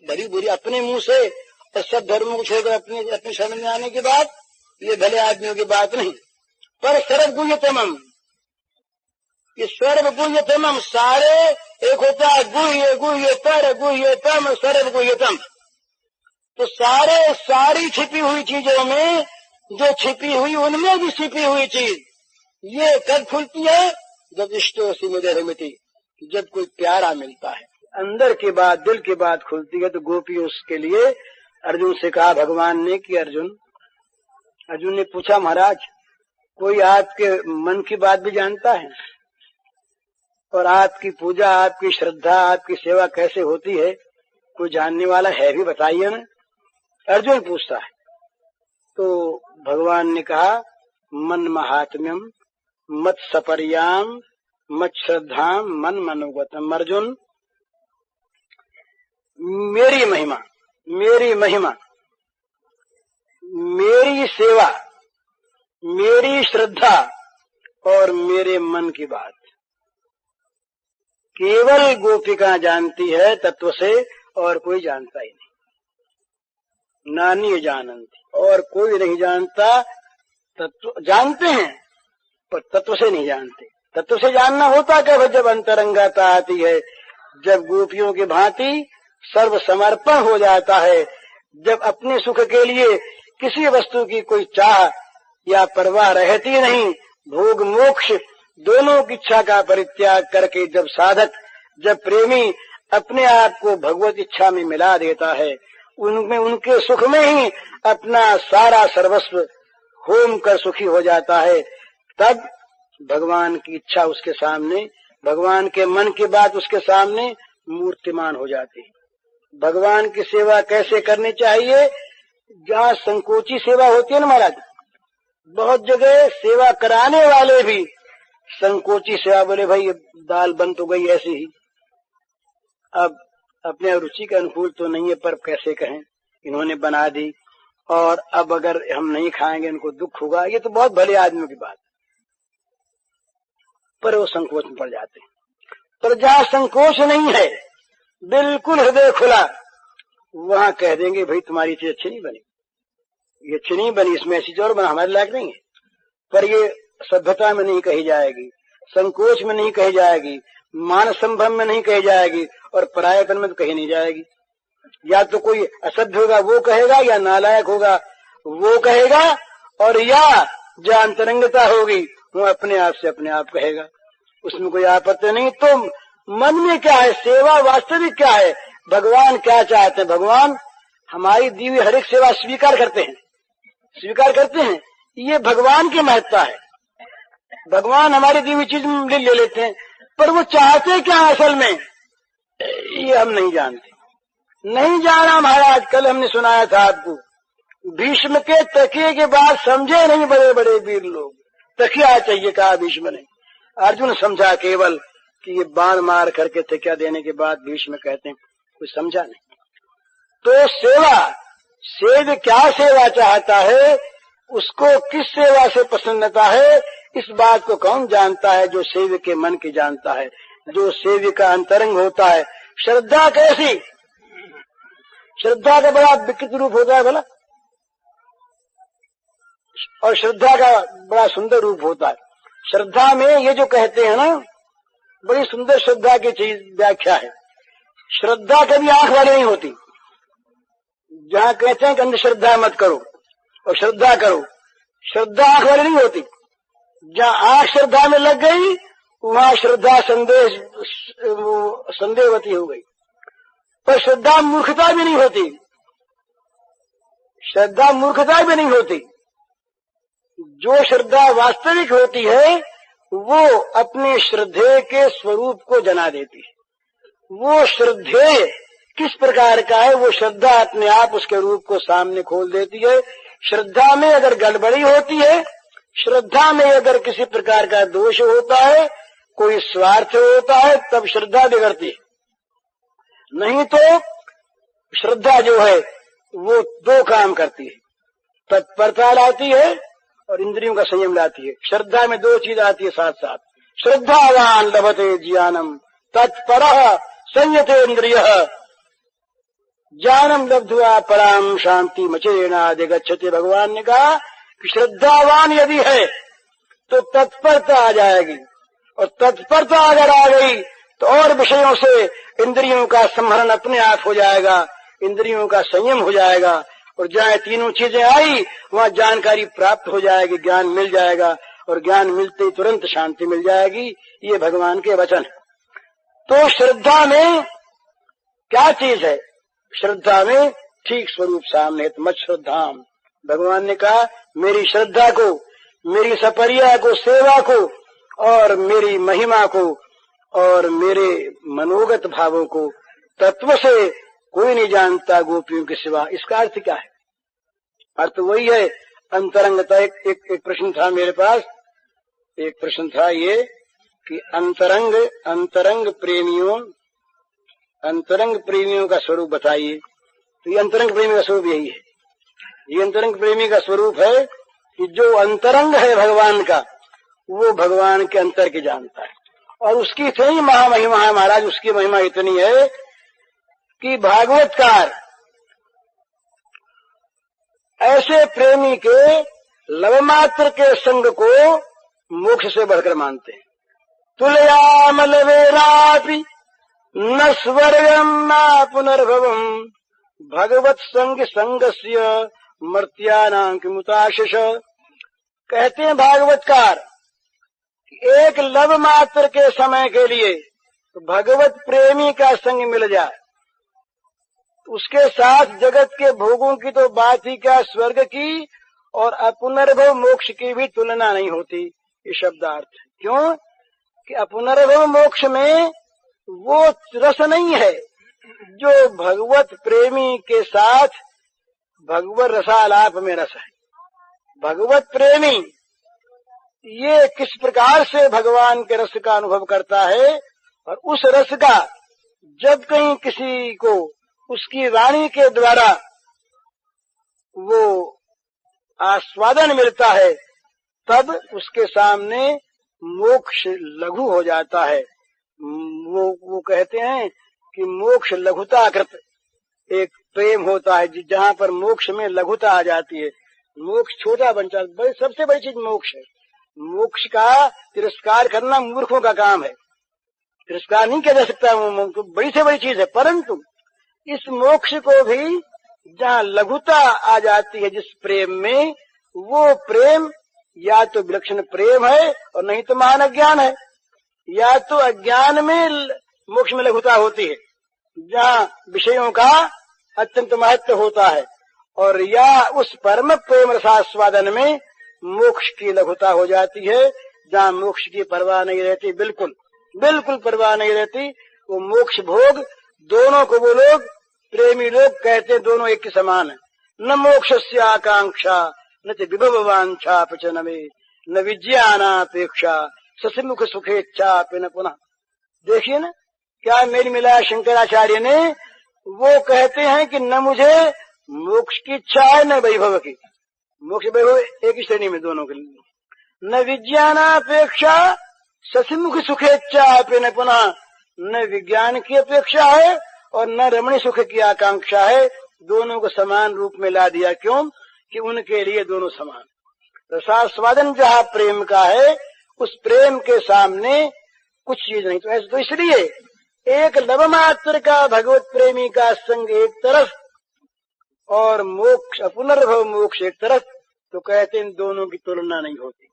बड़ी बुरी अपने मुंह से और सब धर्मों को छोड़कर अपने शरण में आने की बात, ये भले आदमियों की बात नहीं। पर सर्वगुह्यतमम, ये सर्वगुह्यतमम, सारे एक होता है गुह्य गुह्यतर गुह्यतम सर्वगुह्यतम। तो सारी छिपी हुई चीजों में जो छिपी हुई उनमें भी छिपी हुई चीज ये कब खुलती है? जब इष्टोसी में निर्मिति, जब कोई प्यारा मिलता है। अंदर की बात, दिल की बात खुलती है। तो गोपी उसके लिए अर्जुन से कहा भगवान ने कि अर्जुन ने पूछा महाराज कोई आपके मन की बात भी जानता है और आपकी पूजा, आपकी श्रद्धा, आपकी सेवा कैसे होती है, कोई जानने वाला है भी बताइए ना, अर्जुन पूछता है। तो भगवान ने कहा मन महात्म्यम मत सपर्याम मत श्रद्धाम मन मनोगतम। अर्जुन मेरी महिमा, मेरी सेवा, मेरी श्रद्धा और मेरे मन की बात केवल गोपिका जानती है तत्व से, और कोई जानता ही नहीं। नानी जानती, और कोई नहीं जानता। तत्व जानते हैं पर तत्व से नहीं जानते। तत्व से जानना होता क्या? जब अंतरंगता आती है, जब गोपियों की भांति सर्व समर्पण हो जाता है, जब अपने सुख के लिए किसी वस्तु की कोई चाह या परवाह रहती नहीं, भोग मोक्ष दोनों की इच्छा का परित्याग करके जब साधक, जब प्रेमी अपने आप को भगवत इच्छा में मिला देता है, उनमें उनके सुख में ही अपना सारा सर्वस्व होम कर सुखी हो जाता है, तब भगवान की इच्छा उसके सामने, भगवान के मन की बात उसके सामने मूर्तिमान हो जाती है। भगवान की सेवा कैसे करनी चाहिए? जहाँ संकोची सेवा होती है ना महाराज, बहुत जगह सेवा कराने वाले भी संकोची सेवा, बोले भाई ये दाल बन तो गई ऐसी ही, अब अपने रुचि के अनुकूल तो नहीं है पर कैसे कहें, इन्होंने बना दी और अब अगर हम नहीं खाएंगे इनको दुख होगा। ये तो बहुत भले आदमी की बात, पर वो संकोच में पड़ जाते हैं। पर जहाँ संकोच नहीं है, बिल्कुल हृदय खुला, वहां कह देंगे भाई तुम्हारी चीज अच्छी नहीं बनी, ये अच्छी नहीं बनी, इसमें ऐसी चीज और बना, हमारे लायक नहीं है। पर ये सभ्यता में नहीं कही जाएगी, संकोच में नहीं कही जाएगी, मान संभ्रम में नहीं कही जाएगी, और परायपन में तो कही नहीं जाएगी। या तो कोई असभ्य होगा वो कहेगा, या नालायक होगा वो कहेगा, और या जो अंतरंगता होगी वो अपने आप से अपने आप कहेगा, उसमें कोई आपत्ति नहीं। तो मन में क्या है? सेवा वास्तविक क्या है? भगवान क्या चाहते हैं? भगवान हमारी दी हुई हर एक सेवा स्वीकार करते हैं। ये भगवान की महत्ता है। भगवान हमारी दी हुई चीज ले लेते हैं, पर वो चाहते क्या असल में, ये हम नहीं जानते। नहीं जाना महाराज। कल हमने सुनाया था आपको, भीष्म के तकिए के बाद समझे नहीं बड़े बड़े वीर लोग, तकिया चाहिए कहा भीष्म ने। अर्जुन समझा केवल कि ये बाण मार करके तकिया देने के बाद भीष्म कहते हैं, कुछ समझा नहीं। तो सेव क्या सेवा चाहता है, उसको किस सेवा से प्रसन्नता है, इस बात को कौन जानता है? जो सेव के मन की जानता है, जो सेव का अंतरंग होता है। श्रद्धा कैसी? श्रद्धा का बड़ा विकृत रूप होता है भला, और श्रद्धा का बड़ा सुंदर रूप होता है। श्रद्धा में ये जो कहते हैं ना, बड़ी सुंदर श्रद्धा की चीज व्याख्या है। श्रद्धा कभी आंख वाली नहीं होती। जहाँ कहते हैं कि अंधश्रद्धा मत करो और श्रद्धा करो, श्रद्धा आंख वाली नहीं होती। जहाँ आंख श्रद्धा में लग गई वहाँ श्रद्धा संदेहवती हो गई। पर श्रद्धा मूर्खता भी नहीं होती, श्रद्धा मूर्खता भी नहीं होती। जो श्रद्धा वास्तविक होती है वो अपने श्रद्धेय के स्वरूप को जना देती है। वो श्रद्धेय किस प्रकार का है, वो श्रद्धा अपने आप उसके रूप को सामने खोल देती है। श्रद्धा में अगर गड़बड़ी होती है, श्रद्धा में अगर किसी प्रकार का दोष होता है, कोई स्वार्थ होता है, तब श्रद्धा बिगड़ती है। नहीं तो श्रद्धा जो है वो दो काम करती है, तत्परता लाती है और इंद्रियों का संयम लाती है। श्रद्धा में दो चीज आती है साथ साथ। श्रद्धावान लभते ज्ञानम तत्परः संयते इंद्रियः ज्ञानम लब्ध्वा पराम शांति मचेनाधिगच्छति। भगवान ने कहा कि श्रद्धावान यदि है तो तत्परता आ जाएगी, और तत्परता अगर आ गई तो और विषयों से इंद्रियों का संहरण अपने आप हो जाएगा। इंद्रियों का संयम हो जाएगा, और जहाँ तीनों चीजें आई वहाँ जानकारी प्राप्त हो जाएगी, ज्ञान मिल जाएगा, और ज्ञान मिलते ही तुरंत शांति मिल जाएगी। ये भगवान के वचन। तो श्रद्धा में क्या चीज है? श्रद्धा में ठीक स्वरूप सामने है। मत श्रद्धाम, भगवान ने कहा मेरी श्रद्धा को, मेरी सपर्या को, सेवा को, और मेरी महिमा को, और मेरे मनोगत भावों को तत्व से कोई नहीं जानता गोपियों के सिवा। इसका अर्थ क्या है? अर्थ वही है अंतरंगता। एक प्रश्न था मेरे पास, एक प्रश्न था ये कि अंतरंग प्रेमियों का स्वरूप बताइए। तो ये अंतरंग प्रेमी का स्वरूप यही है। ये अंतरंग प्रेमी का स्वरूप है कि जो अंतरंग है भगवान का, वो भगवान के अंतर के जानता है। और उसकी इतनी महामहिमा है महाराज, उसकी महिमा इतनी है कि भागवतकार ऐसे प्रेमी के लवमात्र के संग को मोक्ष से बढ़कर मानते हैं। तुलयामलवेरापि न स्वर्गम न पुनर्भवम भगवत संगस्य मर्त्यानां किमुताशिष। कहते हैं भागवतकार एक लव मात्र के समय के लिए भगवत प्रेमी का संग मिल जाए, उसके साथ जगत के भोगों की तो बात ही क्या, स्वर्ग की और अपुनर्भव मोक्ष की भी तुलना नहीं होती। ये शब्दार्थ क्यों कि अपुनर्भव मोक्ष में वो रस नहीं है जो भगवत प्रेमी के साथ भगवत रसालाप में रस है। भगवत प्रेमी ये किस प्रकार से भगवान के रस का अनुभव करता है, और उस रस का जब कहीं किसी को उसकी वाणी के द्वारा वो आस्वादन मिलता है, तब उसके सामने मोक्ष लघु हो जाता है। वो कहते हैं कि मोक्ष लघुताकृत एक प्रेम होता है, जहाँ पर मोक्ष में लघुता आ जाती है, मोक्ष छोटा बन जाता है। सबसे बड़ी चीज मोक्ष है। मोक्ष का तिरस्कार करना मूर्खों का काम है, तिरस्कार नहीं किया जा सकता, वो बड़ी से बड़ी चीज है। परंतु इस मोक्ष को भी जहाँ लघुता आ जाती है जिस प्रेम में, वो प्रेम या तो विलक्षण प्रेम है और नहीं तो महान अज्ञान है। या तो अज्ञान में मोक्ष में लघुता होती है जहाँ विषयों का अत्यंत महत्व होता है, और या उस परम प्रेम रसास्वादन में मोक्ष की लघुता हो जाती है जहाँ मोक्ष की परवाह नहीं रहती, बिल्कुल परवाह नहीं रहती। वो मोक्ष भोग दोनों को वो लोग प्रेमी लोग कहते हैं दोनों एक के समान है। न मोक्षस्य आकांक्षा न च विभववांछा प्रचनमे न विज्ञानापेक्षा ससिमुख सुखेच्छा न पुनः। देखिए ना क्या मेल मिलाया शंकराचार्य ने। वो कहते हैं कि न मुझे मोक्ष की इच्छा है न वैभव की। मोक्ष वैभव एक ही श्रेणी में दोनों के लिए। न विज्ञानापेक्षा ससिमुख सुखेच्छा न पुनः, न विज्ञान की अपेक्षा है और न रमणी सुख की आकांक्षा है। दोनों को समान रूप में ला दिया। क्यों कि उनके लिए दोनों समान। रसास्वादन जहाँ प्रेम का है, उस प्रेम के सामने कुछ चीज नहीं। तो ऐसे तो इसलिए एक लव मात्र का भगवत प्रेमी का संग एक तरफ और मोक्ष पुनर्भव मोक्ष एक तरफ, तो कहते हैं दोनों की तुलना नहीं होती।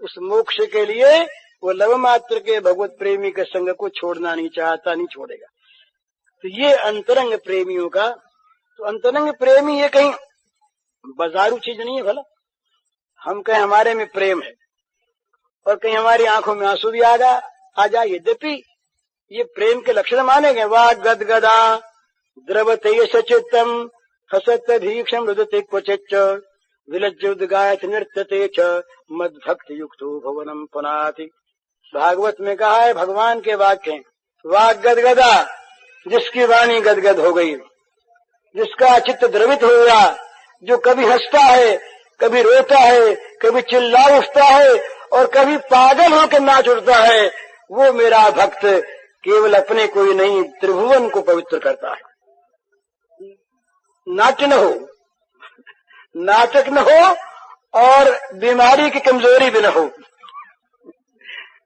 उस मोक्ष के लिए वो लव मात्र के भगवत प्रेमी के संग को छोड़ना नहीं चाहता, नहीं छोड़ेगा। तो ये अंतरंग प्रेमियों का। तो अंतरंग प्रेमी ये कहीं बाजारू चीज नहीं है। भला हम कहें हमारे में प्रेम है और कहीं हमारी आंखों में आंसू भी आ जाए, यद्यपि ये प्रेम के लक्षण माने गए। वाह गदगदा द्रवते सचित्तम हसत भीक्षम रुदते क्वचिच्च विलज्जोद्गायत नृत्यते च मद्भक्त युक्तो भवनम पुनाति। भागवत में कहा है भगवान के वाक्य हैं। वाह गदगदा, जिसकी वाणी गदगद हो गई, जिसका चित्त द्रवित हो गया, जो कभी हंसता है, कभी रोता है, कभी चिल्ला उठता है और कभी पागल होकर नाच उठता है, वो मेरा भक्त केवल अपने को ही नहीं त्रिभुवन को पवित्र करता है। नाट्य न हो, नाटक न हो और बीमारी की कमजोरी भी न हो।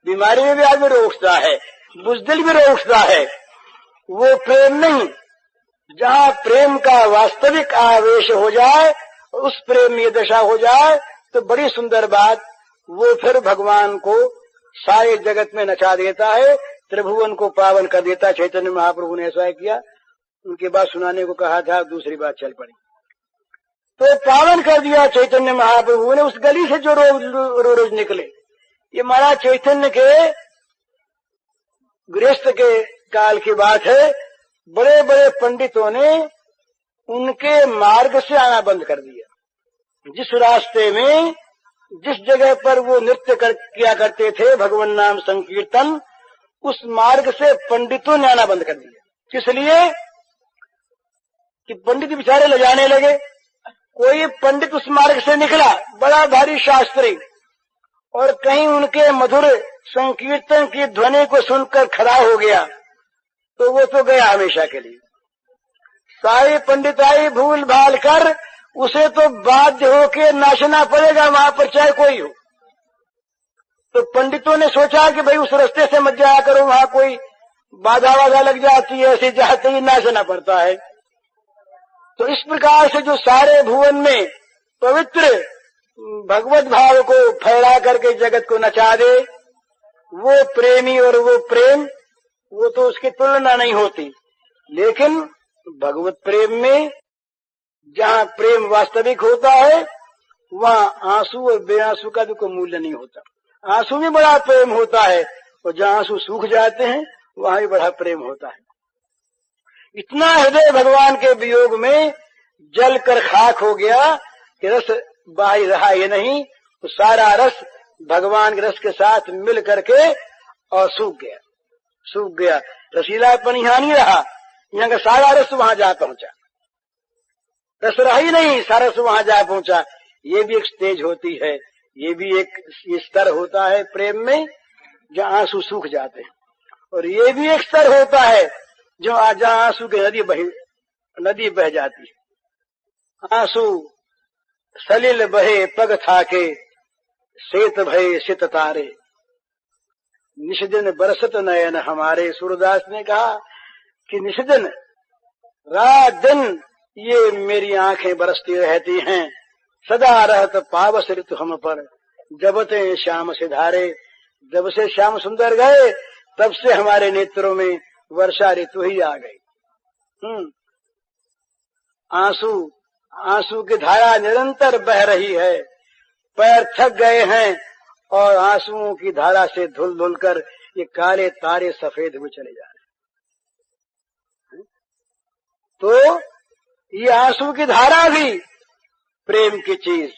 बीमारी में भी आदमी रो उठता है, बुजदिल भी रो उठता है। वो प्रेम नहीं जहाँ प्रेम का वास्तविक आवेश हो जाए, उस प्रेम में दशा हो जाए तो बड़ी सुंदर बात, वो फिर भगवान को सारे जगत में नचा देता है, त्रिभुवन को पावन कर देता है। चैतन्य महाप्रभु ने ऐसा किया, उनके बात सुनाने को कहा था, दूसरी बात चल पड़ी तो पावन कर दिया चैतन्य महाप्रभु ने। उस गली से जो रोज निकले, ये महाराज चैतन्य के गृहस्थ के काल की बात है, बड़े बड़े पंडितों ने उनके मार्ग से आना बंद कर दिया। जिस रास्ते में, जिस जगह पर वो नृत्य किया करते थे भगवान नाम संकीर्तन, उस मार्ग से पंडितों ने आना बंद कर दिया। किस लिए? कि पंडित बेचारे ले जाने लगे। कोई पंडित उस मार्ग से निकला, बड़ा भारी शास्त्री, और कहीं उनके मधुर संकीर्तन की ध्वनि को सुनकर खड़ा हो गया, तो वो तो गया हमेशा के लिए। सारी पंडिताई भूल भाल कर उसे तो बाध्य होके नाचना पड़ेगा वहां पर, चाहे कोई हो। तो पंडितों ने सोचा कि भाई उस रास्ते से मत जाया करो, वहां कोई बाधा वाधा लग जाती है, ऐसे जाते ही नाचना पड़ता है। तो इस प्रकार से जो सारे भुवन में पवित्र भगवत भाव को फैला करके जगत को नचा दे, वो प्रेमी और वो प्रेम, वो तो उसकी तुलना नहीं होती। लेकिन भगवत प्रेम में जहाँ प्रेम वास्तविक होता है, वहाँ आंसू और बेआंसू का भी कोई मूल्य नहीं होता। आंसू में बड़ा प्रेम होता है, और जहाँ आंसू सूख जाते हैं वहाँ भी बड़ा प्रेम होता है। इतना हृदय भगवान के वियोग में जल कर खाक हो गया कि रस बाहर रहा ये नहीं, तो सारा रस भगवान के रस के साथ मिल करके और सूख गया। रसीलापन यहाँ नहीं रहा, यहाँ का सारा रस वहां जा पहुंचा। रस रहा ही नहीं, सारा रस वहां जा पहुंचा। ये भी एक स्टेज होती है, ये भी एक स्तर होता है प्रेम में, जहाँ आंसू सूख जाते हैं। और ये भी एक स्तर होता है जहाँ आंसू की नदी बह जाती है। आंसू सलिल बहे पग थाके, सेत भये सित तारे, निषदिन बरसत नयन हमारे। सूरदास ने कहा कि निषदिन, रात दिन ये मेरी आंखें बरसती रहती हैं, सदा रहत पावस ऋतु हम पर, जबते श्याम से धारे। जब से श्याम सुंदर गए, तब से हमारे नेत्रों में वर्षा ऋतु ही आ गई। आंसू की धारा निरंतर बह रही है, पैर थक गए हैं, और आंसुओं की धारा से धुल धुल कर ये काले तारे सफेद हुए चले जा रहे हैं। तो ये आंसू की धारा भी प्रेम की चीज,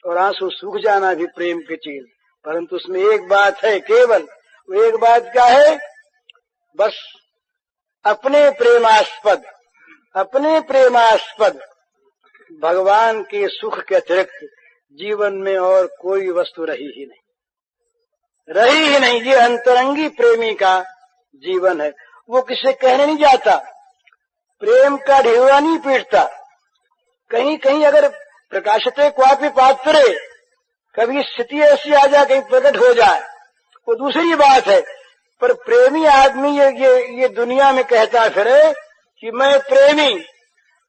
और आंसू सूख जाना भी प्रेम की चीज। परंतु उसमें एक बात है, केवल वो एक बात क्या है, बस अपने प्रेमास्पद भगवान के सुख के अतिरिक्त जीवन में और कोई वस्तु रही ही नहीं। ये अंतरंगी प्रेमी का जीवन है, वो किसे कहने नहीं जाता, प्रेम का ढेउआ नहीं पीटता। कहीं कहीं अगर प्रकाशते क्वापि पात्रे, कभी स्थिति ऐसी आ जाए, कहीं प्रकट हो जाए, वो दूसरी बात है। पर प्रेमी आदमी ये दुनिया में कहता फिरे कि मैं प्रेमी,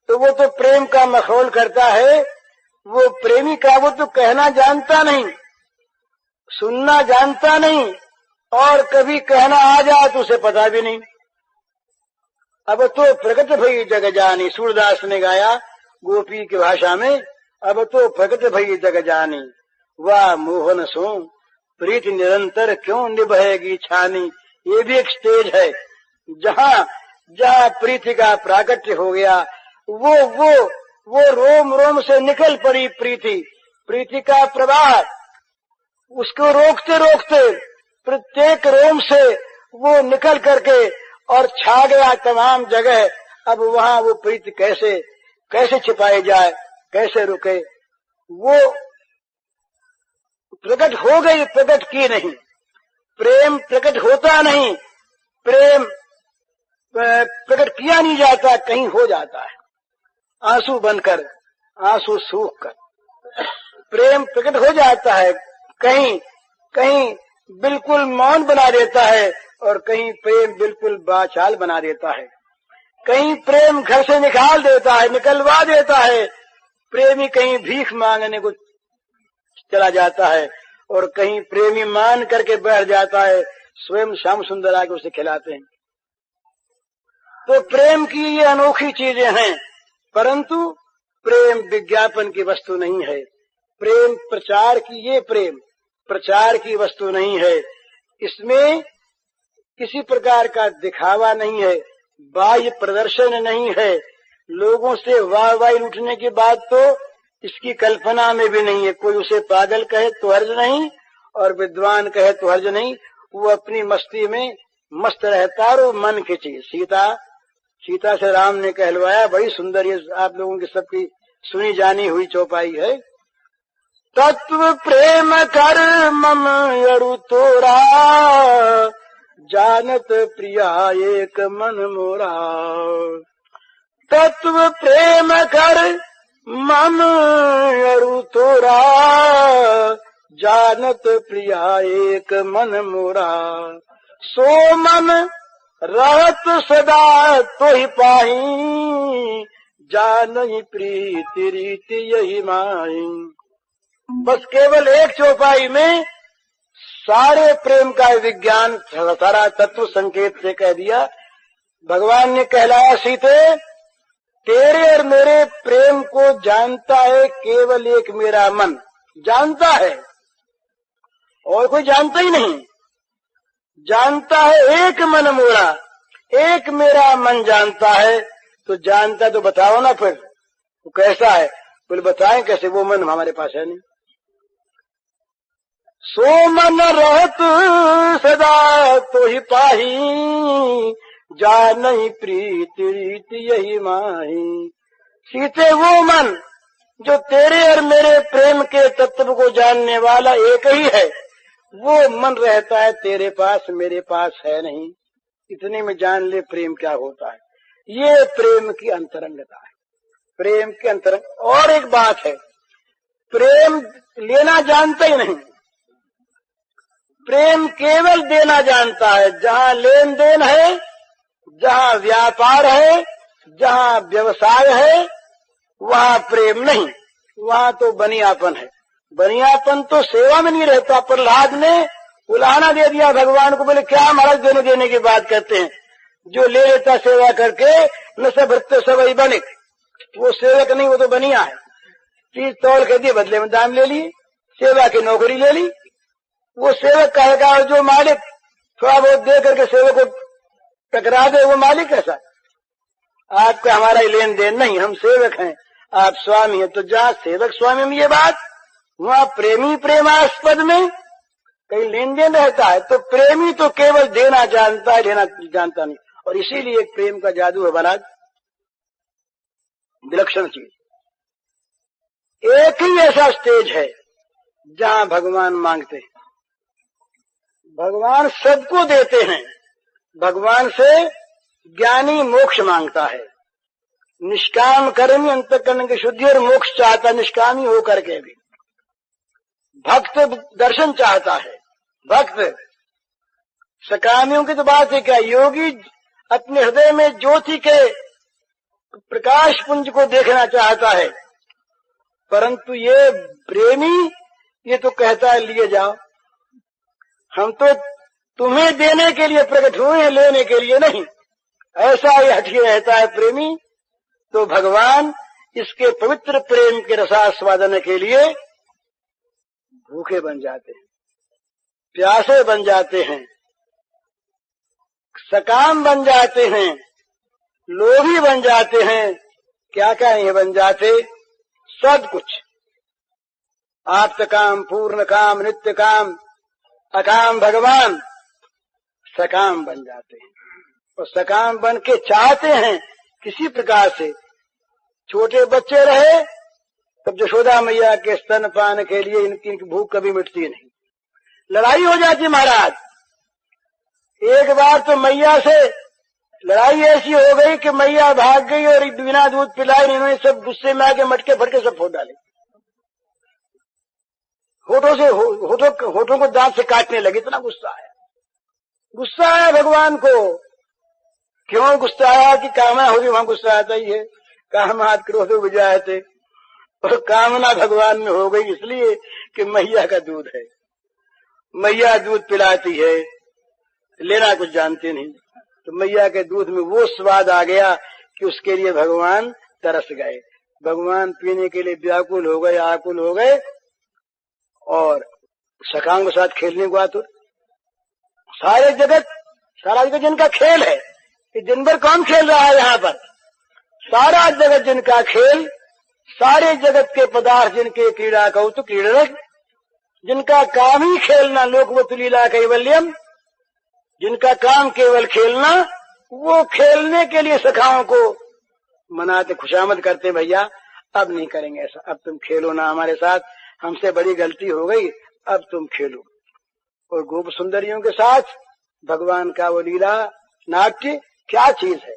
तो वो तो प्रेम का मखौल करता है। वो प्रेमी का वो तो कहना जानता नहीं, सुनना जानता नहीं, और कभी कहना आ जाए तो उसे पता भी नहीं। अब तो प्रकट भई जग जानी, सूरदास ने गाया गोपी की भाषा में, अब तो प्रकट भई जग जानी, वाह मोहन सो प्रीति निरंतर क्यों निभेगी छानी। ये भी एक स्टेज है जहाँ प्रीति का प्राकट्य हो गया, वो रोम रोम से निकल पड़ी प्रीति का प्रवाह। उसको रोकते रोकते प्रत्येक रोम से वो निकल करके और छा गया तमाम जगह। अब वहाँ वो प्रीति कैसे छिपाई जाए, कैसे रुके। वो प्रकट हो गई, प्रकट की नहीं। प्रेम प्रकट होता नहीं, प्रेम प्रकट किया नहीं जाता, कहीं हो जाता है आंसू बनकर, आंसू सूख कर। प्रेम प्रकट हो जाता है, कहीं कहीं बिल्कुल मौन बना देता है, और कहीं प्रेम बिल्कुल बाचाल बना देता है। कहीं प्रेम घर से निकाल देता है, निकलवा देता है। प्रेमी कहीं भीख मांगने को चला जाता है और कहीं प्रेमी मान करके बैठ जाता है, स्वयं श्याम सुंदर आके उसे खिलाते हैं। तो प्रेम की ये अनोखी चीजें हैं, परंतु प्रेम विज्ञापन की वस्तु नहीं है। प्रेम प्रचार की, ये प्रेम प्रचार की वस्तु नहीं है। इसमें किसी प्रकार का दिखावा नहीं है, बाह्य प्रदर्शन नहीं है। लोगों से वाहवाही लूटने की बात तो इसकी कल्पना में भी नहीं है। कोई उसे पागल कहे तो हर्ज नहीं और विद्वान कहे तो हर्ज नहीं। वो अपनी मस्ती में मस्त रहता है और मन की चीज। सीता से राम ने कहलवाया, बड़ी सुंदर, ये आप लोगों की सबकी सुनी जानी हुई चौपाई है। तत्व प्रेम कर मम अरु तोरा, जानत प्रिया एक मन मोरा। तत्व प्रेम कर मम अरु तोरा, जानत प्रिया एक मन मोरा। सो मन रहत सदा तो ही पाही, जानहि प्रीति रीति यही माही। बस केवल एक चौपाई में सारे प्रेम का विज्ञान, सारा तत्व संकेत से कह दिया। भगवान ने कहलाया, सीते तेरे और मेरे प्रेम को जानता है केवल एक मेरा मन जानता है, और कोई जानता ही नहीं। जानता है एक मन मोरा, एक मेरा मन जानता है। तो जानता तो बताओ ना फिर वो कैसा है, बोले बताएं कैसे, वो मन हमारे पास है नहीं। सो मन रहत सदा तो ही पाही, जानहि प्रीति रीति यही माही। सीते वो मन जो तेरे और मेरे प्रेम के तत्व को जानने वाला एक ही है, वो मन रहता है तेरे पास, मेरे पास है नहीं। इतने में जान ले प्रेम क्या होता है। ये प्रेम की अंतरंगता है, प्रेम की अंतरंग। और एक बात है, प्रेम लेना जानता ही नहीं, प्रेम केवल देना जानता है। जहाँ लेन देन है, जहाँ व्यापार है, जहाँ व्यवसाय है, वहाँ प्रेम नहीं, वहाँ तो बनियापन है। बनियापन तो सेवा में नहीं रहता। प्रहलाद ने उलाहना दे दिया भगवान को, बोले क्या महाराज देने देने की बात करते हैं, जो ले लेता सेवा करके न सब भृत्य सब ही बनिक, वो सेवक नहीं, वो तो बनिया है। चीज तौल के दिए, बदले में दाम ले लिए, सेवा की नौकरी ले ली। वो सेवक कहेगा, और जो मालिक थोड़ा बहुत दे करके सेवक को टकरा दे, वो मालिक कैसा। आपका हमारा ही लेन देन नहीं, हम सेवक हैं, आप स्वामी हैं। तो जहाँ सेवक स्वामी में ये बात, वहाँ प्रेमी प्रेमास्पद में कहीं लेन देन रहता है। तो प्रेमी तो केवल देना जानता है, लेना जानता नहीं। और इसीलिए प्रेम का जादू है महाराज, विलक्षण चीज। एक ही ऐसा स्टेज है जहाँ भगवान मांगते हैं, भगवान सबको देते हैं। भगवान से ज्ञानी मोक्ष मांगता है, निष्काम कर्मी अंतःकरण की शुद्धि और मोक्ष चाहता, निष्कामी होकर के भी। भक्त दर्शन चाहता है, भक्त। सकामियों की तो बात है क्या, योगी अपने हृदय में ज्योति के प्रकाश पुंज को देखना चाहता है। परंतु ये प्रेमी, ये तो कहता है लिए जाओ, हम तो तुम्हें देने के लिए प्रकट हुए हैं, लेने के लिए नहीं। ऐसा ही हटके रहता है प्रेमी। तो भगवान इसके पवित्र प्रेम के रसास्वादन के लिए भूखे बन जाते हैं, प्यासे बन जाते हैं, सकाम बन जाते हैं, लोभी बन जाते हैं। क्या क्या नहीं बन जाते, सब कुछ। आप्त काम, पूर्ण काम, नित्य काम, अकाम भगवान सकाम बन जाते हैं। और सकाम बन के चाहते हैं किसी प्रकार से। छोटे बच्चे रहे तब यशोदा मैया के स्तनपान के लिए इनकी भूख कभी मिटती नहीं, लड़ाई हो जाती महाराज। एक बार तो मैया से लड़ाई ऐसी हो गई कि मैया भाग गई और बिना दूध पिलाए इन्होंने सब गुस्से में आके मटके फटके सब फोड़ डाले, होठों को दांत से काटने लगे, इतना गुस्सा आया भगवान को। क्यों गुस्सा आया कि कामना होगी, वहां गुस्सा आता ही है। कामात क्रोधो विजायते, और कामना भगवान में हो गई इसलिए कि मैया का दूध है, मैया दूध पिलाती है, लेना कुछ जानते नहीं, तो मैया के दूध में वो स्वाद आ गया कि उसके लिए भगवान तरस गए, भगवान पीने के लिए व्याकुल हो गए, आकुल हो गए, और सखाओं के साथ खेलने को आतुर। सारा जगत जिनका खेल है, कि दिन भर कौन खेल रहा है यहाँ पर, सारा जगत जिनका खेल, सारे जगत के पदार्थ जिनके क्रीड़ा कौतुक क्रीड़क, जिनका काम ही खेलना, लोकवत लीला कैवल्यम, जिनका काम केवल खेलना, वो खेलने के लिए सखाओं को मनाते, खुशामद करते, भैया अब नहीं करेंगे ऐसा, अब तुम खेलो ना हमारे साथ, हमसे बड़ी गलती हो गई, अब तुम खेलो। और गोप सुंदरियों के साथ भगवान का वो लीला नाट्य क्या चीज है,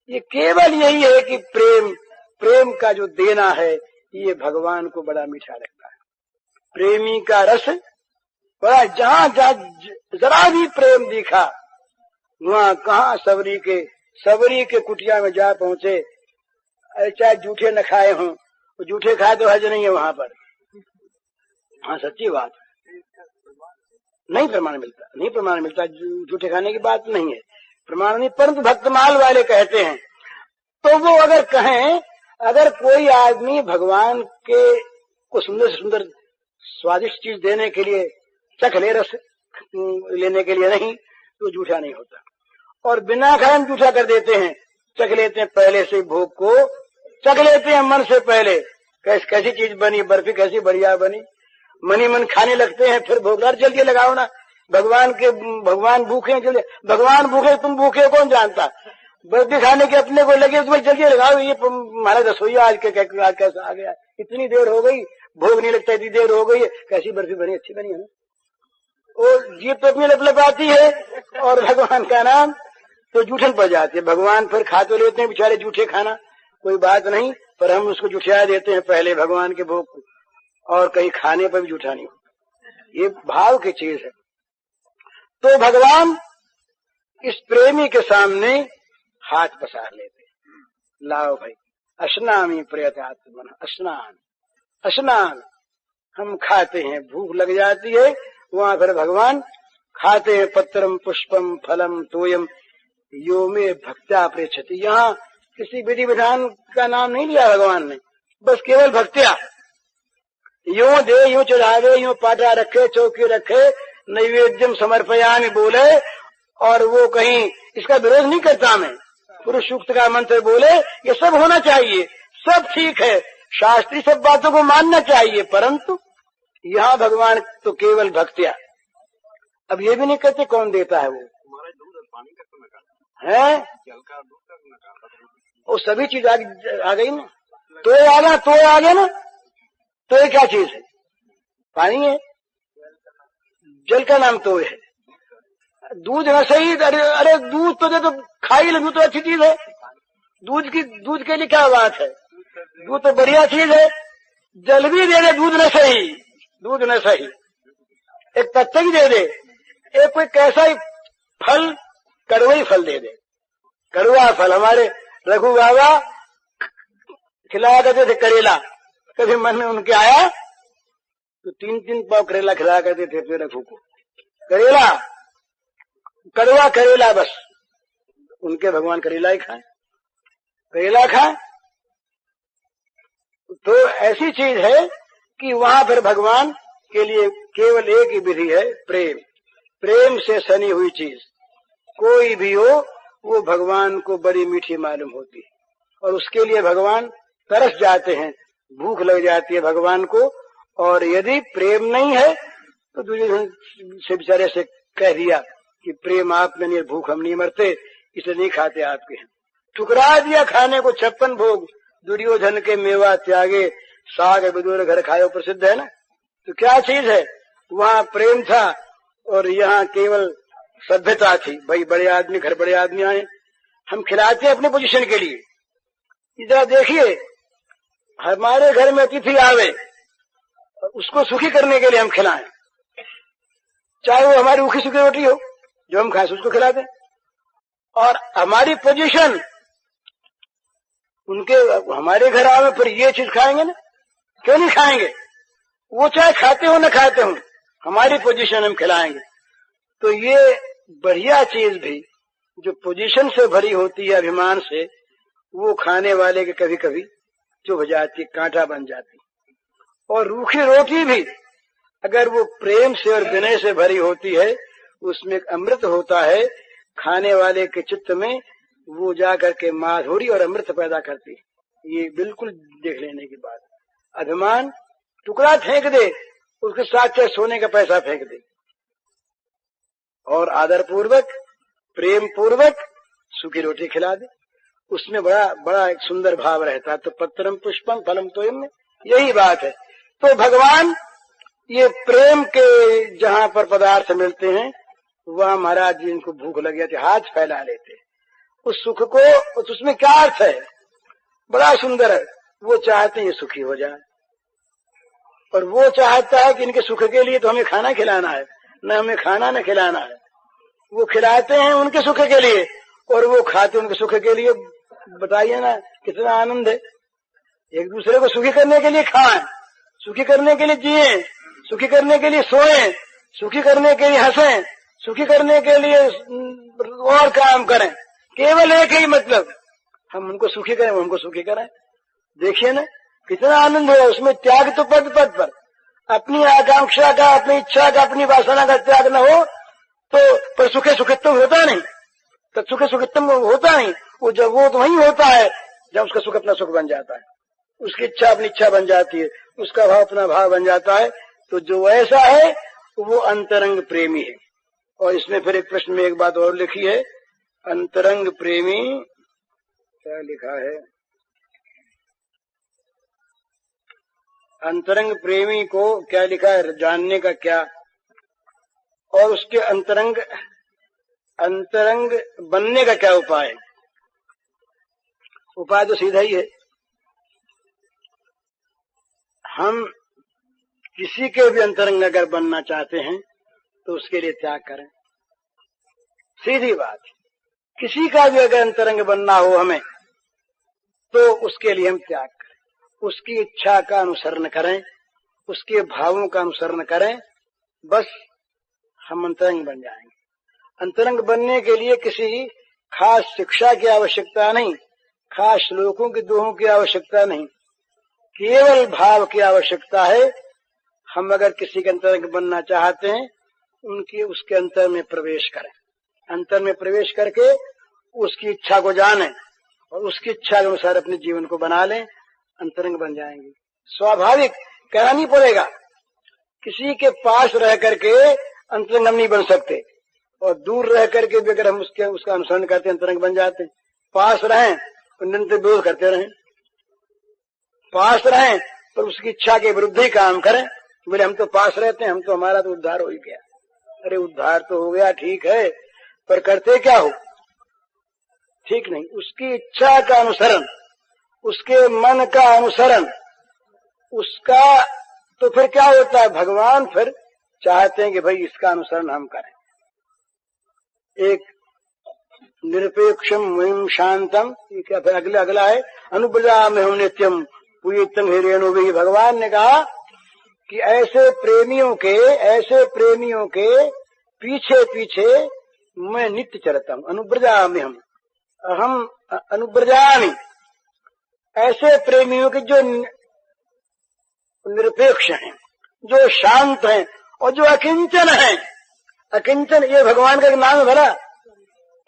ये केवल यही है कि प्रेम का जो देना है, ये भगवान को बड़ा मीठा लगता है। प्रेमी का रस बड़ा, जहां जरा भी प्रेम दिखा, वहां कहाँ सबरी के कुटिया में जा पहुंचे, चाहे जूठे न खाए हों, जूठे खाए तो हज नहीं है वहां पर। हाँ सच्ची बात, नहीं प्रमाण मिलता, जूठे खाने की बात नहीं है, प्रमाण नहीं, परंतु भक्तमाल वाले कहते हैं। तो वो अगर कहें, अगर कोई आदमी भगवान के को सुंदर से सुंदर स्वादिष्ट चीज देने के लिए चख ले, रस लेने के लिए नहीं, तो जूठा नहीं होता। और बिना खाए हम जूठा कर देते हैं, चख लेते हैं पहले से, भोग को चख लेते हैं मन से पहले, कैसी चीज बनी, बर्फी कैसी बढ़िया बनी, मनी मन खाने लगते हैं, फिर भोग जल्दी लगाओ ना, भगवान भूखे, जल्दी भगवान भूखे, तुम भूखे कौन जानता, बर्फी खाने के अपने को लगे, तुम्हें जल्दी लगाओ, ये हमारा रसोईया आज कैसा आ गया, इतनी देर हो गई, भोग नहीं लगता, इतनी देर हो गई, कैसी बर्फी बनी, अच्छी बनी है ना, और जीभ तो अपनी लपलपाती है, और भगवान का नाम तो जूठन पड़ जाती है। भगवान फिर खा तो लेते हैं बेचारे, जूठे खाना कोई बात नहीं, पर हम उसको जुठिया देते हैं पहले भगवान के भोग को, और कहीं खाने पर भी जूठा नहीं होता, ये भाव की चीज है। तो भगवान इस प्रेमी के सामने हाथ पसार लेते, लाओ भाई, स्नामी प्रयतात्मन, स्नान हम खाते हैं, भूख लग जाती है, वहां फिर भगवान खाते हैं, पत्रम पुष्पम फलम तोयम यो में भक्त्या प्रेक्षति। यहाँ किसी विधि विधान का नाम नहीं लिया भगवान ने, बस केवल भक्त्या, यूं दे, यूं चढ़ावे, यूं पाटा रखे, चौकी रखे, नैवेद्यम समर्पयामि बोले, और वो कहीं इसका विरोध नहीं करता, मैं पुरुष सूक्त का मंत्र बोले, ये सब होना चाहिए, सब ठीक है, शास्त्रीय सब बातों को मानना चाहिए, परंतु यहाँ भगवान तो केवल भक्त्या। अब ये भी नहीं कहते कौन देता है, वो है, वो सभी चीज आ गई ना, तो आ गया ना, तो ये क्या चीज है, पानी है, जल का नाम तो है, दूध है सही, अरे दूध तो दे, तो खाई ले, दूध तो अच्छी चीज है, दूध के लिए क्या बात है, दूध तो बढ़िया चीज है, जल भी दे दे, दूध न सही, एक पत्ते ही दे दे, एक कोई कैसा ही फल, कड़वा ही फल दे दे, कड़वा फल। हमारे रघु बाबा खिलाया करते थे करेला, कभी मन में उनके आया तो 3-3 पाव करेला खिलाया करते थे फिर रघु को, करेला, कड़वा करेला, बस उनके भगवान करेला ही खाए, करेला खाए। तो ऐसी चीज है कि वहां पर भगवान के लिए केवल एक ही विधि है, प्रेम से सनी हुई चीज कोई भी हो, वो भगवान को बड़ी मीठी मालूम होती है, और उसके लिए भगवान तरस जाते हैं, भूख लग जाती है भगवान को। और यदि प्रेम नहीं है तो दुर्योधन से बेचारे से कह दिया कि प्रेम आप में नहीं, भूख हम नहीं मरते, इसलिए नहीं खाते आपके हैं, ठुकरा दिया खाने को 56 भोग, दुर्योधन के मेवा त्यागे, साग विदुर घर खायो, प्रसिद्ध है ना। तो क्या चीज है, वहाँ प्रेम था और यहाँ केवल सभ्यता थी। भाई बड़े आदमी, घर बड़े आदमी आए, हम खिलाते हैं अपने पोजीशन के लिए। इधर देखिए, हमारे घर में अतिथि आवे, उसको सुखी करने के लिए हम खिलाएं, चाहे वो हमारी रूखी सूखी रोटी हो जो हम खाए उसको खिला दें, और हमारी पोजीशन उनके हमारे घर आवे फिर ये चीज खाएंगे ना, क्यों नहीं खाएंगे? वो चाहे खाते हो न खाते हो, हमारी पोजीशन हम खिलाएंगे। तो ये बढ़िया चीज भी जो पोजीशन से भरी होती है, अभिमान से, वो खाने वाले के कभी कभी चुभ जाती, कांटा बन जाती। और रूखी रोटी भी अगर वो प्रेम से और विनय से भरी होती है, उसमें एक अमृत होता है, खाने वाले के चित्त में वो जा करके माधुरी और अमृत पैदा करती है। ये बिल्कुल देख लेने की बात। अभिमान टुकड़ा फेंक दे, उसके साथ चाहे सोने का पैसा फेंक दे, और आदर पूर्वक प्रेम पूर्वक सूखी रोटी खिला दे, उसमें बड़ा बड़ा एक सुंदर भाव रहता है। तो पत्रम पुष्पम फलम तोयम, यही बात है। तो भगवान ये प्रेम के जहां पर पदार्थ मिलते हैं, वह महाराज जी इनको भूख लग जाती, हाथ फैला लेते उस सुख को। उसमें क्या अर्थ है? बड़ा सुंदर है। वो चाहते हैं ये सुखी हो जाए, और वो चाहता है कि इनके सुख के लिए तो हमें खाना खिलाना है, न हमें खाना न खिलाना है। वो खिलाते हैं उनके सुख के लिए, और वो खाते उनके सुख के लिए। बताइए ना कितना आनंद है। एक दूसरे को सुखी करने के लिए खाएं, सुखी करने के लिए जिए, सुखी करने के लिए सोएं, सुखी करने के लिए हंसें, सुखी करने के लिए और काम करें। केवल एक ही मतलब, हम उनको सुखी करें, वो हमको सुखी करें। देखिए ना कितना आनंद है उसमें। त्याग तो पद पद पर, अपनी आकांक्षा का, अपनी इच्छा का, अपनी वासना का त्याग न हो तो पर सुखे सुखित्व होता नहीं, तब सुखे सुखित्व होता नहीं। वो जब वो तो वही होता है जब उसका सुख अपना सुख बन जाता है, उसकी इच्छा अपनी इच्छा बन जाती है, उसका भाव अपना भाव बन जाता है। तो जो ऐसा है वो अंतरंग प्रेमी है। और इसमें फिर एक प्रश्न में एक बात और लिखी है, अंतरंग प्रेमी क्या लिखा है? अंतरंग प्रेमी को क्या लिखा है, जानने का क्या, और उसके अंतरंग बनने का क्या उपाय है? उपाय तो सीधा ही है, हम किसी के भी अंतरंग अगर बनना चाहते हैं तो उसके लिए त्याग करें। सीधी बात, किसी का भी अगर अंतरंग बनना हो हमें तो उसके लिए हम त्याग करें, उसकी इच्छा का अनुसरण करें, उसके भावों का अनुसरण करें, बस हम अंतरंग बन जाएंगे। अंतरंग बनने के लिए किसी खास शिक्षा की आवश्यकता नहीं, खास श्लोकों की दोहों की आवश्यकता नहीं, केवल भाव की आवश्यकता है। हम अगर किसी के अंतरंग बनना चाहते हैं, उसके अंतर में प्रवेश करें, अंतर में प्रवेश करके उसकी इच्छा को जानें और उसकी इच्छा के अनुसार अपने जीवन को बना लें, अंतरंग बन जाएंगे। स्वाभाविक कहना नहीं पड़ेगा, किसी के पास रह करके अंतरंग हम नहीं बन सकते, और दूर रह करके भी अगर हम उसका अनुसरण करते अंतरंग बन जाते हैं। पास रहें और निरंतर विरोध करते रहें, पास रहें पर उसकी इच्छा के विरुद्ध ही काम करें। बोले हम तो पास रहते हैं, हम तो हमारा तो उद्धार हो ही गया। अरे उद्धार तो हो गया ठीक है, पर करते क्या हो? ठीक नहीं। उसकी इच्छा का अनुसरण, उसके मन का अनुसरण, उसका तो फिर क्या होता है, भगवान फिर चाहते हैं कि भाई इसका अनुसरण हम करें। एक निरपेक्षम मुहिम शांतम, ये क्या फिर अगला है, अनुब्रजा में हम नित्यम पूजितम हिरेणु भी। भगवान ने कहा कि ऐसे प्रेमियों के पीछे पीछे मैं नित्य चलता हूँ। अनुब्रजा में हम अनुब्रजामि, ऐसे प्रेमियों के जो निरपेक्ष हैं, जो शांत हैं और जो अकिंचन हैं। अकिंचन ये भगवान का एक नाम है, भला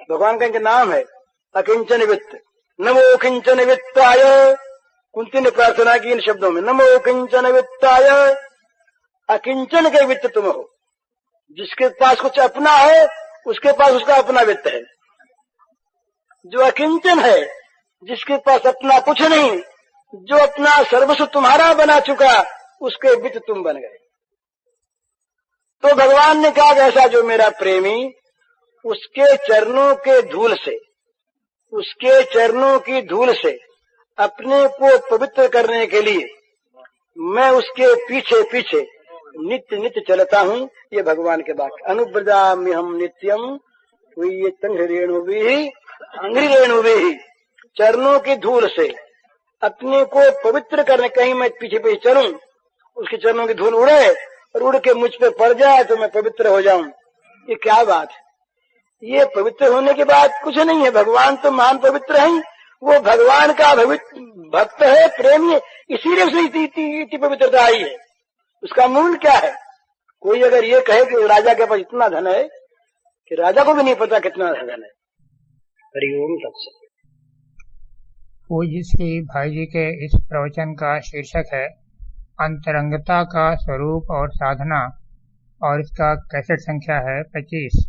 भगवान का एक नाम है अकिंचन वित्त। नमो किंचन वित्ताय, कुंती ने प्रार्थना की इन शब्दों में, नमो किंचन वित्ताय। अकिंचन के वित्त तुम हो, जिसके पास कुछ अपना है उसके पास उसका अपना वित्त है। जो अकिंचन है, जिसके पास अपना कुछ नहीं, जो अपना सर्वस्व तुम्हारा बना चुका, उसके वित्त तुम बन गए। तो भगवान ने कहा कि ऐसा जो मेरा प्रेमी, उसके चरणों के धूल से, उसके चरणों की धूल से अपने को पवित्र करने के लिए मैं उसके पीछे पीछे नित्य नित्य चलता हूँ। ये भगवान के वाक्य। अनुब्रजामि हम नित्यम तो ये तंग रेणु भी अंग्री रेणु भी चरणों की धूल से अपने को पवित्र करने, कहीं मैं पीछे पीछे चलूं, उसके चरणों की धूल उड़े और उड़ के मुझ पे पड़ जाए तो मैं पवित्र हो जाऊं। ये क्या बात है? ये पवित्र होने के बाद कुछ नहीं है। भगवान तो महान पवित्र है, वो भगवान का भक्त है, प्रेमी है, इसीलिए उसे इतनी पवित्रता आई है। उसका मूल क्या है? कोई अगर ये कहे कि राजा के पास इतना धन है कि राजा को भी नहीं पता कितना धन है। हरिओम तत्सत। पूज्य श्री भाई जी के इस प्रवचन का शीर्षक है अंतरंगता का स्वरूप और साधना, और इसका कैसेट संख्या है 25।